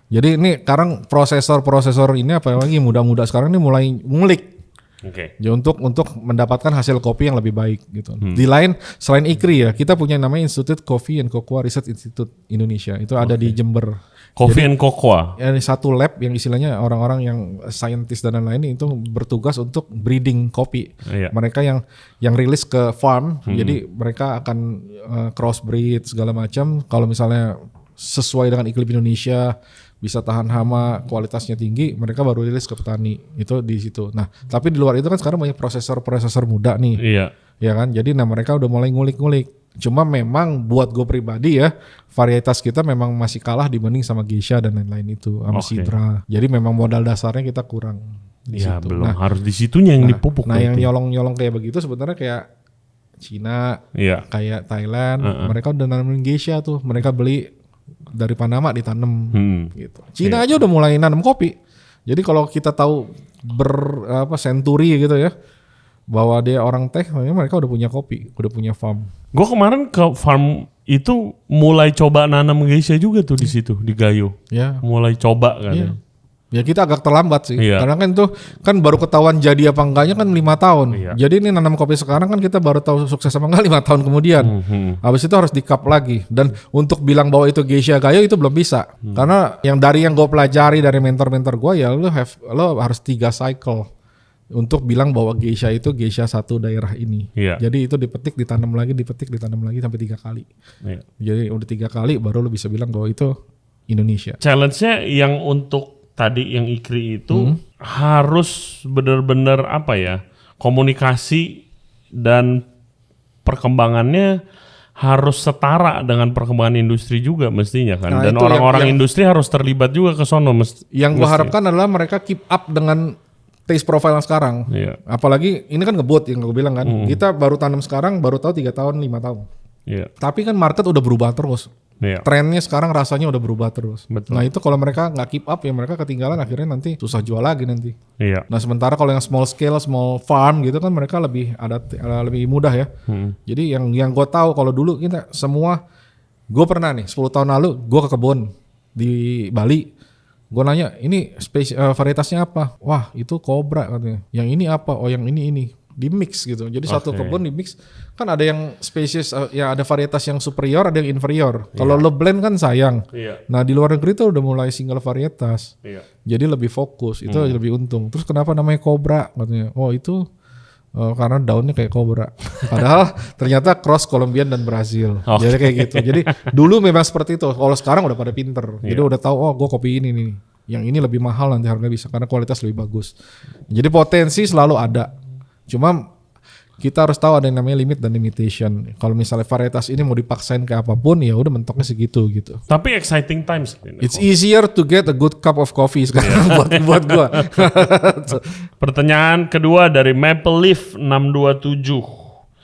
Jadi ini sekarang prosesor ini apalagi muda-muda sekarang ini mulai ngulik. Oke. Ya, untuk mendapatkan hasil kopi yang lebih baik gitu. Di lain selain IKRI ya, kita punya namanya Institute Coffee and Cocoa Research Institute Indonesia. Itu ada di Jember. Coffee and Cocoa. Ya, satu lab yang istilahnya orang-orang yang scientist dan lain-lain itu bertugas untuk breeding kopi. Mereka yang rilis ke farm, jadi mereka akan crossbreed segala macam. Kalau misalnya sesuai dengan iklim Indonesia, bisa tahan hama, kualitasnya tinggi, mereka baru rilis ke petani. Itu di situ. Nah, tapi di luar itu kan sekarang banyak prosesor muda nih. Iya. Ya kan? Jadi mereka udah mulai ngulik-ngulik. Cuma memang buat gue pribadi ya, varietas kita memang masih kalah dibanding sama Geisha dan lain-lain itu, sama Sidra. Jadi memang modal dasarnya kita kurang di situ. Belum harus di situnya yang dipupuk. Nah, yang nyolong-nyolong kayak begitu sebenarnya kayak Cina, kayak Thailand, mereka udah nanamin Geisha tuh. Mereka beli dari Panama ditanam gitu. Cina aja udah mulai nanam kopi. Jadi kalau kita tahu century gitu ya, bahwa dia orang teh, mereka udah punya kopi, udah punya farm. Gue kemarin ke farm itu mulai coba nanam geisha juga tuh di situ di Gayo. Ya. Mulai coba kan. Iya. Ya kita agak terlambat sih, Iya. karena kan itu kan baru ketahuan jadi apa enggaknya kan 5 tahun. Iya. Jadi ini nanam kopi sekarang kan kita baru tahu sukses apa enggak 5 tahun kemudian. Habis itu harus di cup lagi. Dan untuk bilang bahwa itu geisha Gayo itu belum bisa, karena yang gue pelajari dari mentor-mentor gue ya lo harus 3 cycle untuk bilang bahwa geisha itu geisha satu daerah ini. Iya. Jadi itu dipetik, ditanam lagi sampai 3 kali. Iya. Jadi udah 3 kali baru lo bisa bilang bahwa itu Indonesia. Challenge-nya yang untuk tadi yang Ikri itu harus benar-benar komunikasi dan perkembangannya harus setara dengan perkembangan industri juga mestinya kan. Nah, Dan itu orang-orang yang industri harus terlibat juga ke sono. Yang gue harapkan adalah mereka keep up dengan taste profile yang sekarang. Iya. Apalagi ini kan ngebut yang gue bilang kan. Kita baru tanam sekarang, baru tahu 3 tahun, 5 tahun. Iya. Tapi kan market udah berubah terus. Iya. Trennya sekarang rasanya udah berubah terus. Betul. Nah itu kalau mereka nggak keep up ya mereka ketinggalan, akhirnya nanti susah jual lagi nanti. Iya. Nah sementara kalau yang small scale, small farm gitu kan mereka lebih lebih mudah ya. Jadi yang gue tahu kalau dulu kita semua, gue pernah nih 10 tahun lalu gue ke kebun di Bali, gue nanya ini varietasnya apa? Wah itu Cobra katanya. Yang ini apa? Oh yang ini. Di mix gitu. Jadi satu kebun di mix kan ada yang spesies ya ada varietas yang superior, ada yang inferior. Kalau lo blend kan sayang. Iya. Nah di luar negeri tuh udah mulai single varietas. Iya. Jadi lebih fokus, itu lebih untung. Terus kenapa namanya Cobra katanya? Oh itu karena daunnya kayak Cobra. Padahal ternyata cross Colombian dan Brazil. Jadi kayak gitu. Jadi dulu memang seperti itu. Kalau sekarang udah pada pinter. Jadi udah tahu gue kopi ini nih. Yang ini lebih mahal nanti harganya bisa karena kualitas lebih bagus. Jadi potensi selalu ada. Cuma kita harus tahu ada yang namanya limit dan limitation. Kalau misalnya varietas ini mau dipaksain ke apapun ya udah mentoknya segitu gitu. Tapi exciting times. It's easier to get a good cup of coffee sekarang buat gua. Pertanyaan kedua dari Maple Leaf 627.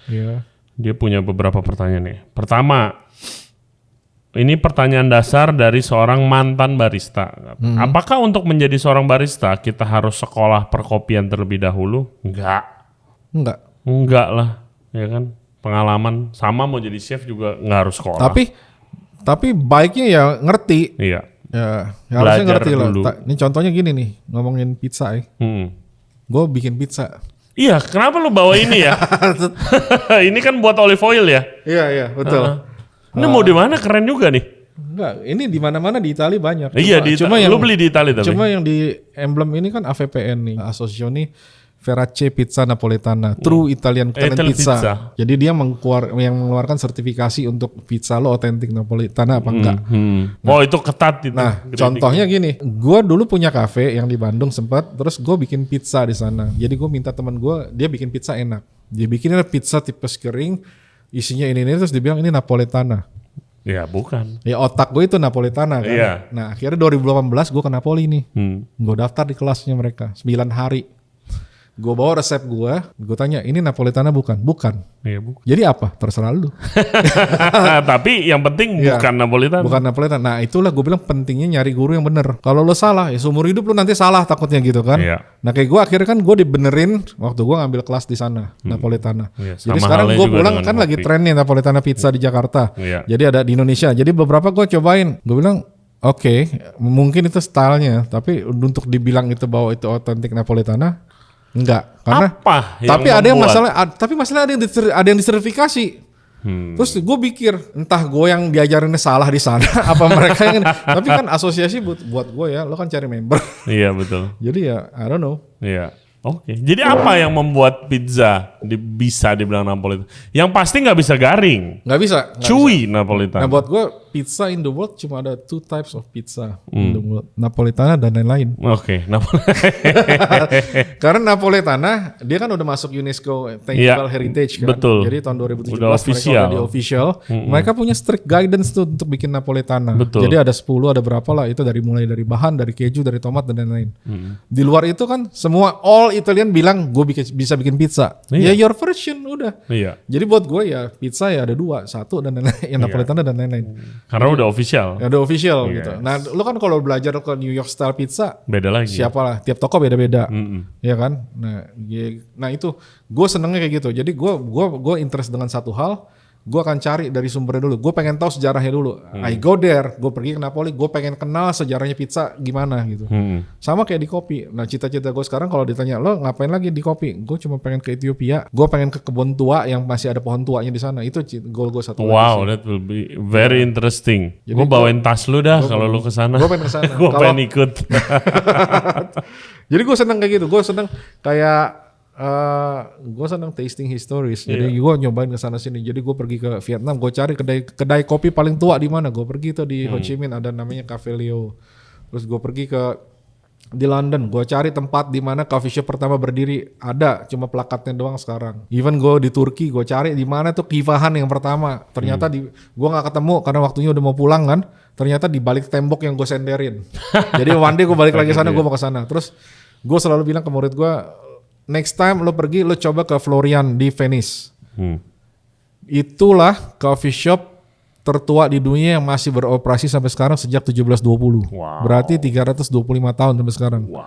Iya. Dia punya beberapa pertanyaan nih. Pertama, ini pertanyaan dasar dari seorang mantan barista. Apakah untuk menjadi seorang barista kita harus sekolah perkopian terlebih dahulu? Enggak lah, ya kan? Pengalaman sama mau jadi chef juga nggak harus sekolah. Tapi baiknya ya ngerti. Iya. Ya harusnya ngerti dulu. lah. Ini contohnya gini nih, ngomongin pizza ya. Gue bikin pizza. Iya, kenapa lu bawa ini ya? Ini kan buat olive oil ya? Iya, betul. Ini mau di mana? Keren juga nih. Enggak, ini di mana-mana di Italia banyak. Iya, lu beli di Italia tapi. Cuma yang di emblem ini kan AVPN nih, Associazione Verace Pizza Napoletana, True Italian Pizza. Jadi dia mengeluarkan sertifikasi untuk pizza lo otentik Napoletana apa enggak. Oh itu ketat itu. Nah contohnya gini, gue dulu punya cafe yang di Bandung sempat, terus gue bikin pizza di sana. Jadi gue minta teman gue, dia bikin pizza enak. Dia bikin pizza tipe kering, isinya ini terus dia bilang ini Napoletana. Ya bukan. Ya otak gue itu Napoletana kan. Iya. Nah akhirnya 2018 gue ke Napoli nih. Gue daftar di kelasnya mereka 9 hari. Gue bawa resep gue tanya ini Napoletana bukan? Bukan. Iya bukan. Jadi apa? Terserah lu. Tapi yang penting bukan Napoletana. Bukan Napoletana. Nah itulah gue bilang pentingnya nyari guru yang bener. Kalau lu salah ya seumur hidup lu nanti salah takutnya gitu kan. Iya. Nah kayak gue akhirnya kan gue dibenerin waktu gue ngambil kelas di sana Napoletana. Iya, jadi sekarang gue pulang kan kopi. lagi tren nih Napoletana pizza di Jakarta. Iya. Jadi ada di Indonesia. Jadi beberapa gue cobain. Gue bilang oke, mungkin itu stylenya. Tapi untuk dibilang itu bahwa itu otentik Napoletana, enggak. Karena apa tapi ada yang masalah ada yang disertifikasi. Terus gue pikir entah gue yang diajarinnya salah di sana apa mereka yang tapi kan asosiasi buat gue ya lo kan cari member. Iya betul. Jadi ya I don't know. Iya. Oke. Jadi apa yang membuat pizza bisa dibilang Napoletana? Yang pasti nggak bisa garing. Nggak bisa. Chewy Napoletana. Nah buat gue pizza in the world cuma ada 2 types of pizza in the world. Napoletana dan lain-lain. Oke. Karena Napoletana dia kan udah masuk UNESCO Tangible Heritage kan. Betul. Jadi tahun 2017 udah official. mereka udah di official. Mereka punya strict guidance tuh untuk bikin Napoletana. Betul. Jadi ada 10 ada berapa lah itu mulai dari bahan, dari keju, dari tomat dan lain-lain. Di luar itu kan semua all Italian bilang gue bisa bikin pizza. Iya. Ya your version udah. Iya. Jadi buat gue ya pizza ya ada 2, 1 dan lain-lain, yang Napoletana dan lain-lain. Karena udah official. Ya udah official Yes. gitu. Nah lu kan kalau belajar ke New York style pizza Beda lagi. siapa lah, tiap toko beda-beda, ya kan. Nah itu gue senengnya kayak gitu. Jadi gue interest dengan satu hal. gue akan cari dari sumbernya dulu. Gue pengen tahu sejarahnya dulu. I go there, gue pergi ke Napoli, gue pengen kenal sejarahnya pizza gimana gitu. Sama kayak di kopi. Nah cita-cita gue sekarang kalau ditanya lo ngapain lagi di kopi, gue cuma pengen ke Ethiopia, gue pengen ke kebun tua yang masih ada pohon tuanya di sana. Itu goal gue satu. Wow, that will be very interesting. Gue bawain tas lu dah kalau lu kesana. Gue pengen kesana. Gue pengen ikut. Jadi gue seneng kayak gitu. Gue seneng kayak gue seneng tasting histories. Jadi gue nyobain ke sana sini. Jadi gue pergi ke Vietnam, gue cari kedai kopi paling tua di mana. Gue pergi tuh di Ho Chi Minh ada namanya Cafe Leo. Terus gue pergi di London, gue cari tempat di mana coffee shop pertama berdiri. Ada, cuma plakatnya doang sekarang. Even gue di Turki, gue cari di mana tuh Kivahan yang pertama. Ternyata gue nggak ketemu karena waktunya udah mau pulang kan. Ternyata di balik tembok yang gue senderin. Jadi one day gue balik lagi sana, gue mau ke sana. Terus gue selalu bilang ke murid gue, next time lo pergi, lo coba ke Florian di Venice. Itulah coffee shop tertua di dunia yang masih beroperasi sampai sekarang sejak 1720. Wow. Berarti 325 tahun sampai sekarang. Wow.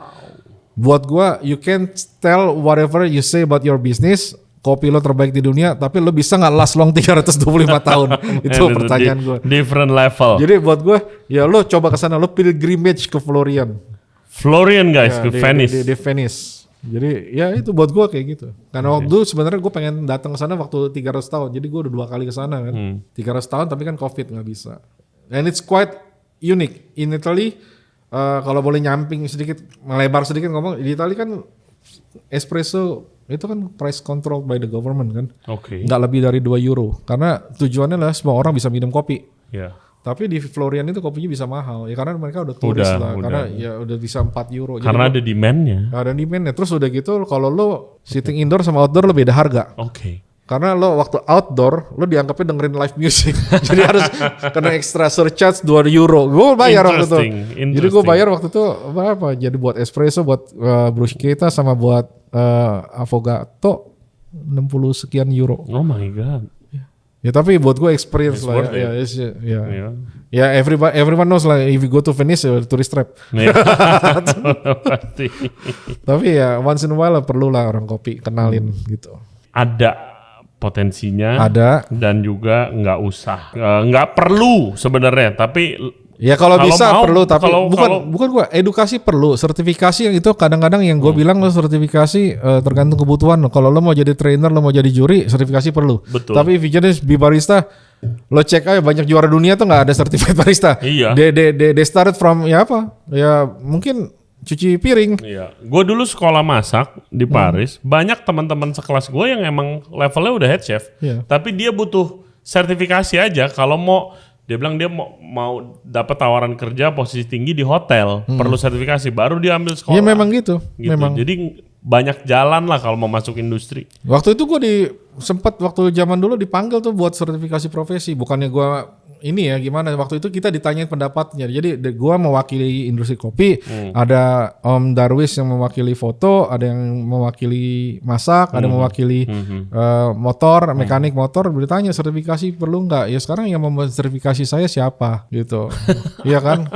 Buat gua, you can tell whatever you say about your business, kopi lo terbaik di dunia, tapi lo bisa nggak last long 325 tahun? Itu pertanyaan gua. Different level. Jadi buat gua, ya lo coba ke sana, lo pilgrimage ke Florian. Florian guys, ke Venice. Di Venice. Jadi ya itu buat gue kayak gitu. Karena waktu itu sebenarnya gue pengen datang ke sana waktu 300 tahun. Jadi gue udah 2 kali ke sana kan. 300 tahun tapi kan COVID nggak bisa. And it's quite unique. In Italy, kalau boleh nyamping sedikit, melebar sedikit ngomong, di Italy kan espresso itu kan price control by the government kan. Oke. Nggak lebih dari 2 euro. Karena tujuannya lah semua orang bisa minum kopi. Yeah. Tapi di Florian itu kopinya bisa mahal. Ya karena mereka udah turis lah. Karena ya udah bisa 4 euro. Karena ada demand-nya. Ada demand-nya. Terus udah gitu kalau lo sitting indoor sama outdoor lo beda harga. Oke. Karena lo waktu outdoor lo dianggapnya dengerin live music. Jadi harus kena extra surcharge 2 euro. Gue bayar waktu itu. Jadi gue bayar waktu itu apa? Jadi buat espresso, buat bruschetta sama buat affogato 60 sekian euro. Oh my god. Ya tapi buat gue experience lah ya. Ya everyone knows lah if you go to Venice tourist trap. Pasti. Tapi ya once in a while perlu lah orang kopi kenalin gitu. Ada potensinya. Ada. Dan juga nggak usah. Nggak perlu sebenarnya. Tapi ya kalau bisa mau, perlu, tapi bukan gua edukasi perlu, sertifikasi yang itu kadang-kadang yang gue bilang lo sertifikasi tergantung kebutuhan. Kalau lo mau jadi trainer, lo mau jadi juri, sertifikasi perlu. Betul. Tapi if you just be barista, lo cek aja banyak juara dunia tuh nggak ada sertifikat barista. Iya. They started from ya apa? Ya mungkin cuci piring. iya, gue dulu sekolah masak di Paris, banyak teman-teman sekelas gue yang emang levelnya udah head chef, tapi dia butuh sertifikasi aja kalau mau. Dia bilang dia mau dapat tawaran kerja posisi tinggi di hotel, perlu sertifikasi baru dia ambil sekolah. Iya memang gitu. Memang. Jadi banyak jalan lah kalau mau masuk industri. Waktu itu gue sempat waktu zaman dulu dipanggil tuh buat sertifikasi profesi. Bukannya gue ini ya gimana. Waktu itu kita ditanyain pendapatnya. Jadi gue mewakili industri kopi. Ada Om Darwis yang mewakili foto. Ada yang mewakili masak. Ada yang mewakili motor, mekanik motor. Ditanya sertifikasi perlu nggak? Ya sekarang yang membuat sertifikasi saya siapa gitu. Iya kan?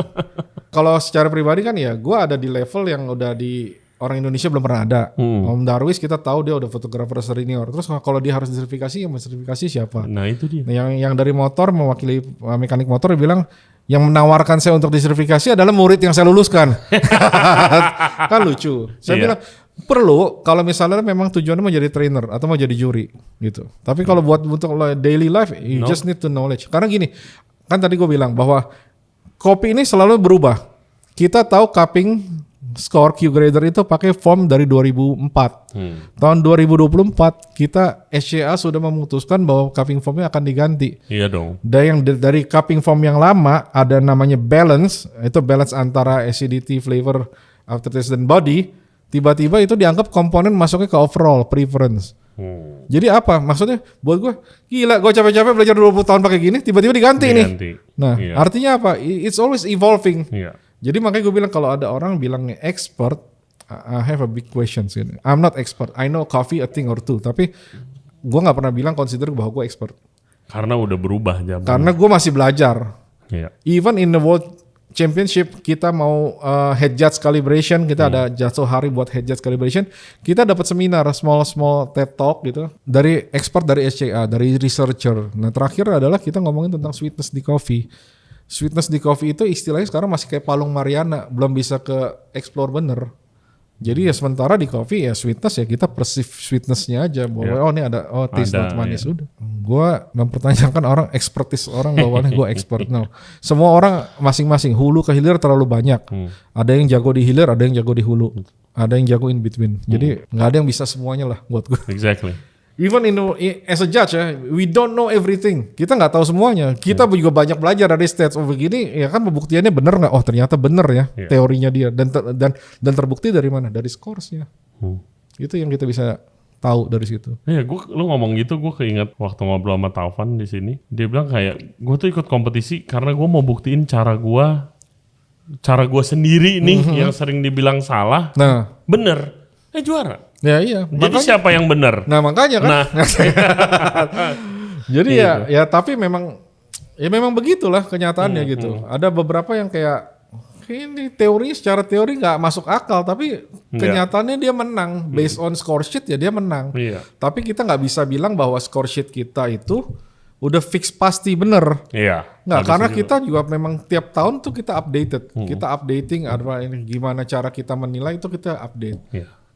Kalau secara pribadi kan ya gue ada di level yang udah di orang Indonesia belum pernah ada. Om Darwis kita tahu dia udah fotografer senior. Terus kalau dia harus disertifikasi, yang mensertifikasi siapa? Nah itu dia. Yang dari motor mewakili mekanik motor dia bilang yang menawarkan saya untuk disertifikasi adalah murid yang saya luluskan. Kan lucu. Saya bilang perlu kalau misalnya memang tujuannya mau jadi trainer atau mau jadi juri gitu. Tapi kalau buat untuk daily life, you just need to knowledge. Karena gini, kan tadi gue bilang bahwa kopi ini selalu berubah. Kita tahu cupping score Q grader itu pakai form dari 2004. Tahun 2024 kita SCA sudah memutuskan bahwa cupping formnya akan diganti. Iya dong. Dan yang dari cupping form yang lama ada namanya balance, itu balance antara acidity, flavor, aftertaste dan body. Tiba-tiba itu dianggap komponen masuknya ke overall preference. Jadi apa? Maksudnya buat gue gila, gue capek-capek belajar 20 tahun pakai gini, tiba-tiba diganti nih. Nah, artinya apa? It's always evolving. Jadi makanya gue bilang kalau ada orang bilangnya expert, I have a big question. I'm not expert. I know coffee a thing or two, tapi gue nggak pernah bilang consider bahwa gue expert. Karena udah berubah zaman. Karena gue masih belajar. Even in the world championship, kita mau head judge calibration, kita ada jatuh hari buat head judge calibration, kita dapat seminar small TED Talk gitu dari expert dari SCA, dari researcher. Nah terakhir adalah kita ngomongin tentang sweetness di coffee. Sweetness di coffee itu istilahnya sekarang masih kayak palung Mariana, belum bisa ke explore bener. Jadi ya sementara di coffee ya sweetness ya kita perceive sweetnessnya aja bahwa oh ini ada taste note manis udah. Gua mempertanyakan orang expertise orang bahwa gue expert. No. Semua orang masing-masing hulu ke hilir terlalu banyak. Ada yang jago di hilir, ada yang jago di hulu. Ada yang jago in between. Jadi nggak ada yang bisa semuanya lah buat gue. Exactly. Even as a judge ya, we don't know everything. Kita nggak tahu semuanya. Kita juga banyak belajar dari stats begini. Ya kan pembuktiannya bener nggak? Oh ternyata bener ya teorinya dia. Dan terbukti dari mana? Dari scoresnya. Itu yang kita bisa tahu dari situ. Iya, lu ngomong gitu, gue keinget waktu ngobrol sama Taufan di sini. Dia bilang kayak gue tuh ikut kompetisi karena gue mau buktiin cara gue sendiri nih yang sering dibilang salah. Nah, bener. Juara. Ya iya. Jadi makanya, siapa yang benar? Nah makanya kan. Nah. Jadi ya tapi memang begitulah kenyataannya gitu. Ada beberapa yang kayak ini secara teori nggak masuk akal, tapi kenyataannya dia menang based on score sheet ya dia menang. Tapi kita nggak bisa bilang bahwa score sheet kita itu udah fix pasti bener. Nggak, karena kita juga memang tiap tahun tuh kita updated, kita updating gimana cara kita menilai itu kita update.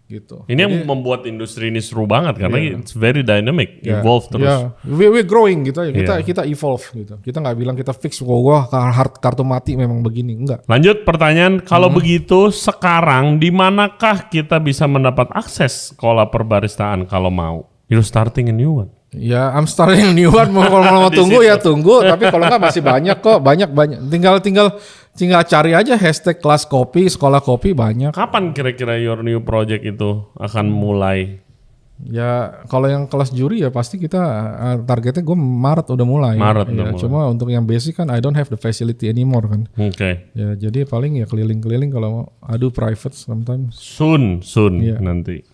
Gitu. Ini yang membuat industri ini seru banget karena it's very dynamic, evolve terus. We're growing gitu ya. Kita evolve gitu. Kita nggak bilang kita fix kartu mati memang begini, enggak. Lanjut pertanyaan, kalau begitu sekarang di manakah kita bisa mendapat akses sekolah perbaristaan kalau mau? You're starting a new one. Ya, I'm starting a new one. Kalau mau tunggu ya tunggu. Tapi kalau nggak masih banyak kok, banyak. Tinggal cari aja hashtag kelas kopi, sekolah kopi banyak. Kapan kira-kira your new project itu akan mulai? Ya, kalau yang kelas juri ya pasti kita targetnya gue Maret udah mulai. Udah mulai. Cuma untuk yang basic kan I don't have the facility anymore kan. Ya, jadi paling ya keliling-keliling kalau mau adu private sometimes. Soon nanti.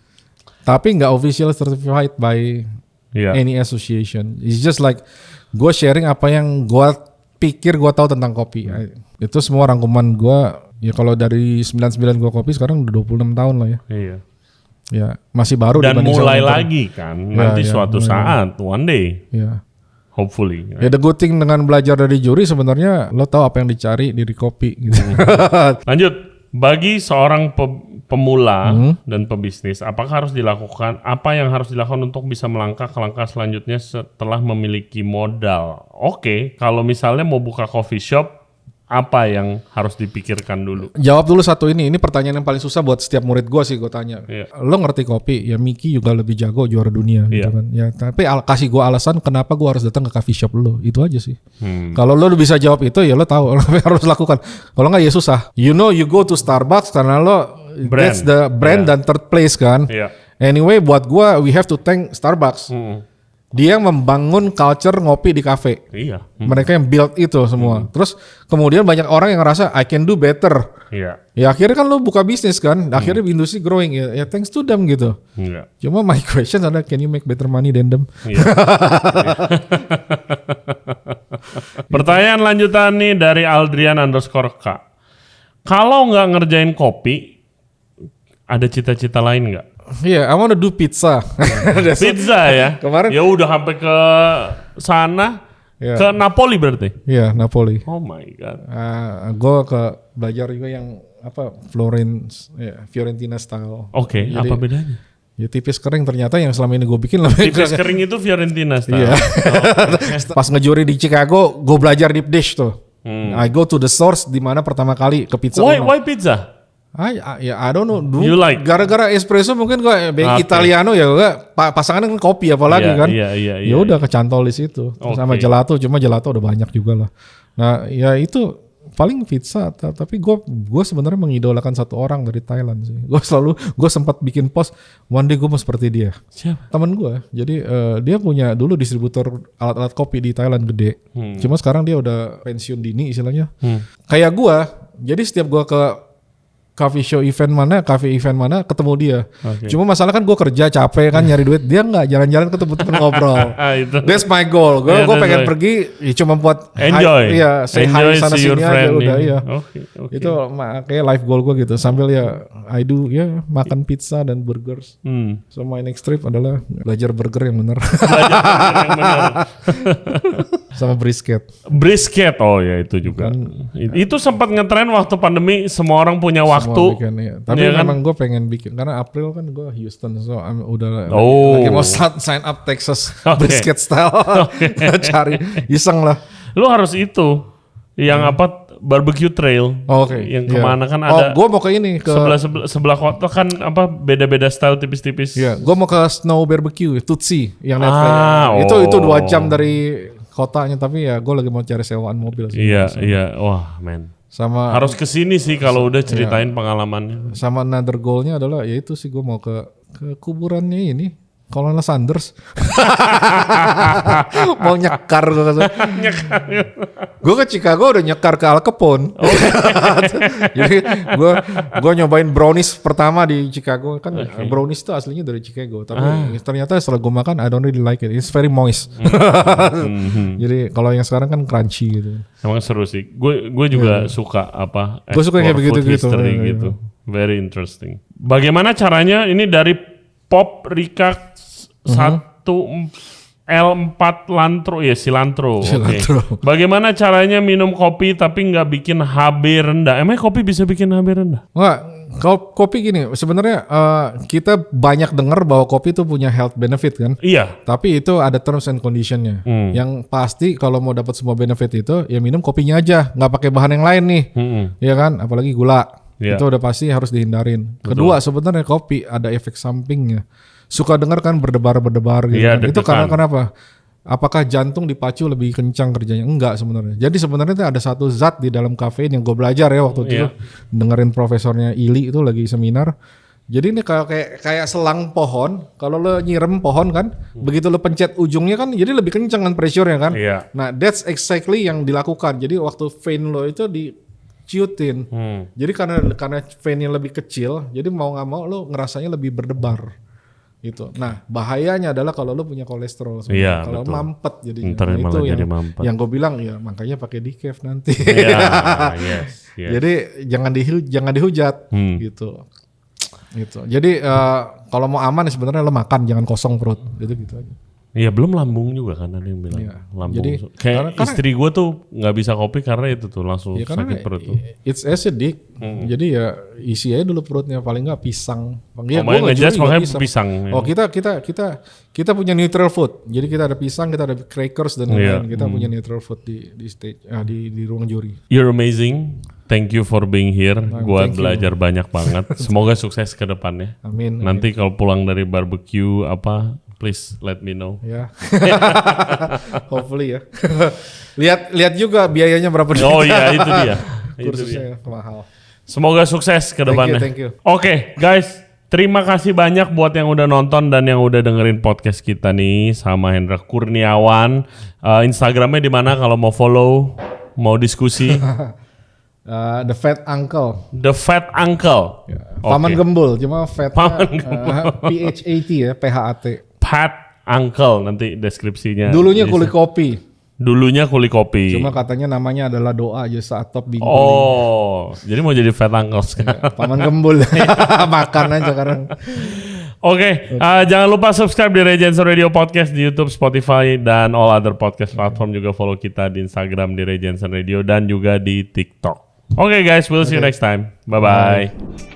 Tapi nggak official certified by any association. It's just like gue sharing apa yang gue pikir gue tahu tentang kopi. Itu semua rangkuman gue. Ya kalau dari 99 gue kopi sekarang udah 26 tahun lah ya. Ya masih baru. Dan mulai lagi kan nanti suatu saat, one day. Hopefully. Ya the good thing dengan belajar dari juri sebenarnya lo tahu apa yang dicari dari kopi. Gitu. Lanjut, bagi seorang pemula dan pebisnis, apakah harus dilakukan? Apa yang harus dilakukan untuk bisa melangkah ke langkah selanjutnya setelah memiliki modal? Oke, kalau misalnya mau buka coffee shop, apa yang harus dipikirkan dulu? Jawab dulu satu ini pertanyaan yang paling susah buat setiap murid gue sih gue tanya. Lo ngerti kopi? Ya Miki juga lebih jago juara dunia gitu kan. Ya tapi kasih gue alasan kenapa gue harus datang ke coffee shop lo. Itu aja sih. Kalau lo bisa jawab itu ya lo tahu apa yang harus lakukan. Kalau nggak ya susah. You go to Starbucks karena lo that's the brand dan third place kan. Anyway buat gue we have to thank Starbucks. Dia yang membangun culture ngopi di kafe. Mereka yang build itu semua. Terus kemudian banyak orang yang ngerasa I can do better. Ya akhirnya kan lo buka bisnis kan. Akhirnya industri growing ya thanks to them gitu. Cuma my question adalah can you make better money than them? Pertanyaan lanjutan nih dari Aldrian_K. Kalau nggak ngerjain kopi, ada cita-cita lain nggak? I want to do pizza. Pizza ya? Kemarin ya udah sampai ke sana, ke Napoli berarti? Iya, Napoli. Oh my god. Gue belajar juga yang Fiorentina style. Oke, apa bedanya? Ya tipis kering ternyata yang selama ini gue bikin lebih tipis kering itu Fiorentina style. Pas ngejuri di Chicago, gue belajar deep dish tuh. I go to the source di mana pertama kali ke pizza. Why pizza? I don't know. You like? Gara-gara espresso mungkin gue Italiano ya gue pasangan kan kopi apalagi kan. Ya udah kecantol di situ. Sama gelato, cuma gelato udah banyak juga lah. Nah ya itu paling pizza. Tapi gue sebenarnya mengidolakan satu orang dari Thailand sih. Gue sempat bikin post one day gue mau seperti dia. Siapa? Temen gue. Jadi dia punya dulu distributor alat-alat kopi di Thailand gede. Cuma sekarang dia udah pensiun dini istilahnya. Kayak gue. Jadi setiap gue ke coffee show event mana, cafe event mana, ketemu dia. Okay. Cuma masalah kan gue kerja capek kan nyari duit, dia nggak jalan-jalan ketemu temen ngobrol. That's my goal. Gue pengen pergi ya cuma buat enjoy. Say hi sana sini aja udah ya. Okay. Itu kayak life goal gue gitu. Sambil ya I do ya makan pizza dan burgers. So my next trip adalah belajar burger yang benar. Sama brisket. Oh ya itu juga. Itu sempat ngetren waktu pandemi, semua orang punya waktu. Bikin, ya. Tapi ya memang gue pengen bikin karena April kan gue Houston, so udah lagi mau sign up Texas brisket style. Cari iseng lah. Lu harus itu yang apa barbecue trail. Yang kemana kan ada. Gue mau ke ini ke sebelah kota kan apa beda-beda style tipis-tipis. Iya, gue mau ke Snow Barbecue Tutsi yang itu 2 jam dari kotanya, tapi ya gue lagi mau cari sewaan mobil sih. Iya. Wah, man. Sama harus kesini sih kalau udah ceritain pengalamannya. Sama another goalnya adalah ya itu sih gue mau ke kuburannya ini Colonel Sanders. Mau nyekar gue ke Chicago udah nyekar ke Al Capone. Jadi gue nyobain brownies pertama di Chicago kan. Brownies itu aslinya dari Chicago, tapi ternyata setelah gue makan I don't really like it. It's very moist. Jadi kalau yang sekarang kan crunchy gitu. Emang seru sih. Gue juga suka apa? Gue suka kayak begitu-gitu. Gitu. Very interesting. Bagaimana caranya ini dari Pop Rika 1 L4 Lantro ya cilantro. Okay. Bagaimana caranya minum kopi tapi nggak bikin HB rendah? Emang kopi bisa bikin HB rendah? Nggak. Kalau kopi gini, sebenarnya kita banyak dengar bahwa kopi itu punya health benefit kan? Iya. Tapi itu ada terms and conditionnya. Yang pasti kalau mau dapat semua benefit itu, ya minum kopinya aja, nggak pakai bahan yang lain nih, ya kan? Apalagi gula, itu udah pasti harus dihindarin. Kedua, sebenarnya kopi ada efek sampingnya. Suka dengar kan berdebar-berdebar gitu. Kan? Itu karena kenapa? Apakah jantung dipacu lebih kencang kerjanya? Enggak sebenarnya. Jadi sebenarnya ada satu zat di dalam kafein yang gue belajar ya waktu itu dengerin profesornya Ili itu lagi seminar. Jadi ini kayak selang pohon. Kalau lo nyirem pohon kan, begitu lo pencet ujungnya kan, jadi lebih kencang kan pressure-nya kan. Nah that's exactly yang dilakukan. Jadi waktu vein lo itu diciutin. Jadi karena veinnya lebih kecil, jadi mau nggak mau lo ngerasanya lebih berdebar. Gitu. Nah bahayanya adalah kalau lo punya kolesterol, kalau mampet jadinya. Nah, itu yang gue bilang ya makanya pakai decaf nanti. Yes. Jadi jangan dihujat gitu. Jadi kalau mau aman sebenarnya lo makan jangan kosong perut gitu aja. Iya belum lambung juga kan ada yang bilang lambung. Jadi, kayak istri gue tuh nggak bisa kopi karena itu tuh langsung sakit perut tuh. It's acidic. Jadi ya isi aja dulu perutnya, paling nggak pisang. Ya, gue ngejudge makanya pisang. Oh kita punya neutral food. Jadi kita ada pisang, kita ada crackers dan lain-lain. Kita punya neutral food di stage di ruang juri. You're amazing. Thank you for being here. Gua belajar banyak banget. Semoga sukses ke depannya. Amin. Nanti kalau pulang dari barbecue please let me know. Ya. Hopefully ya. lihat juga biayanya berapa. Oh iya itu dia. Kursusnya mahal. Semoga sukses ke depannya. Thank you. Oke, guys. Terima kasih banyak buat yang udah nonton dan yang udah dengerin podcast kita nih sama Hendra Kurniawan. Instagramnya di mana kalau mau follow, mau diskusi? The Fat Uncle. The Fat Uncle. Paman Gembul, cuma Fat PHAT ya, PHAT. Fat Uncle nanti deskripsinya. Dulunya Kuli Kopi. Cuma katanya namanya adalah doa aja saat top bingkai. Jadi mau jadi Fat Uncle sekarang. Paman Gembul. Makan aja sekarang. Oke, jangan lupa subscribe di Regency Radio Podcast di YouTube, Spotify, dan all other podcast platform. Juga follow kita di Instagram di Regency Radio dan juga di TikTok. Oke guys, we'll see you next time. Bye-bye.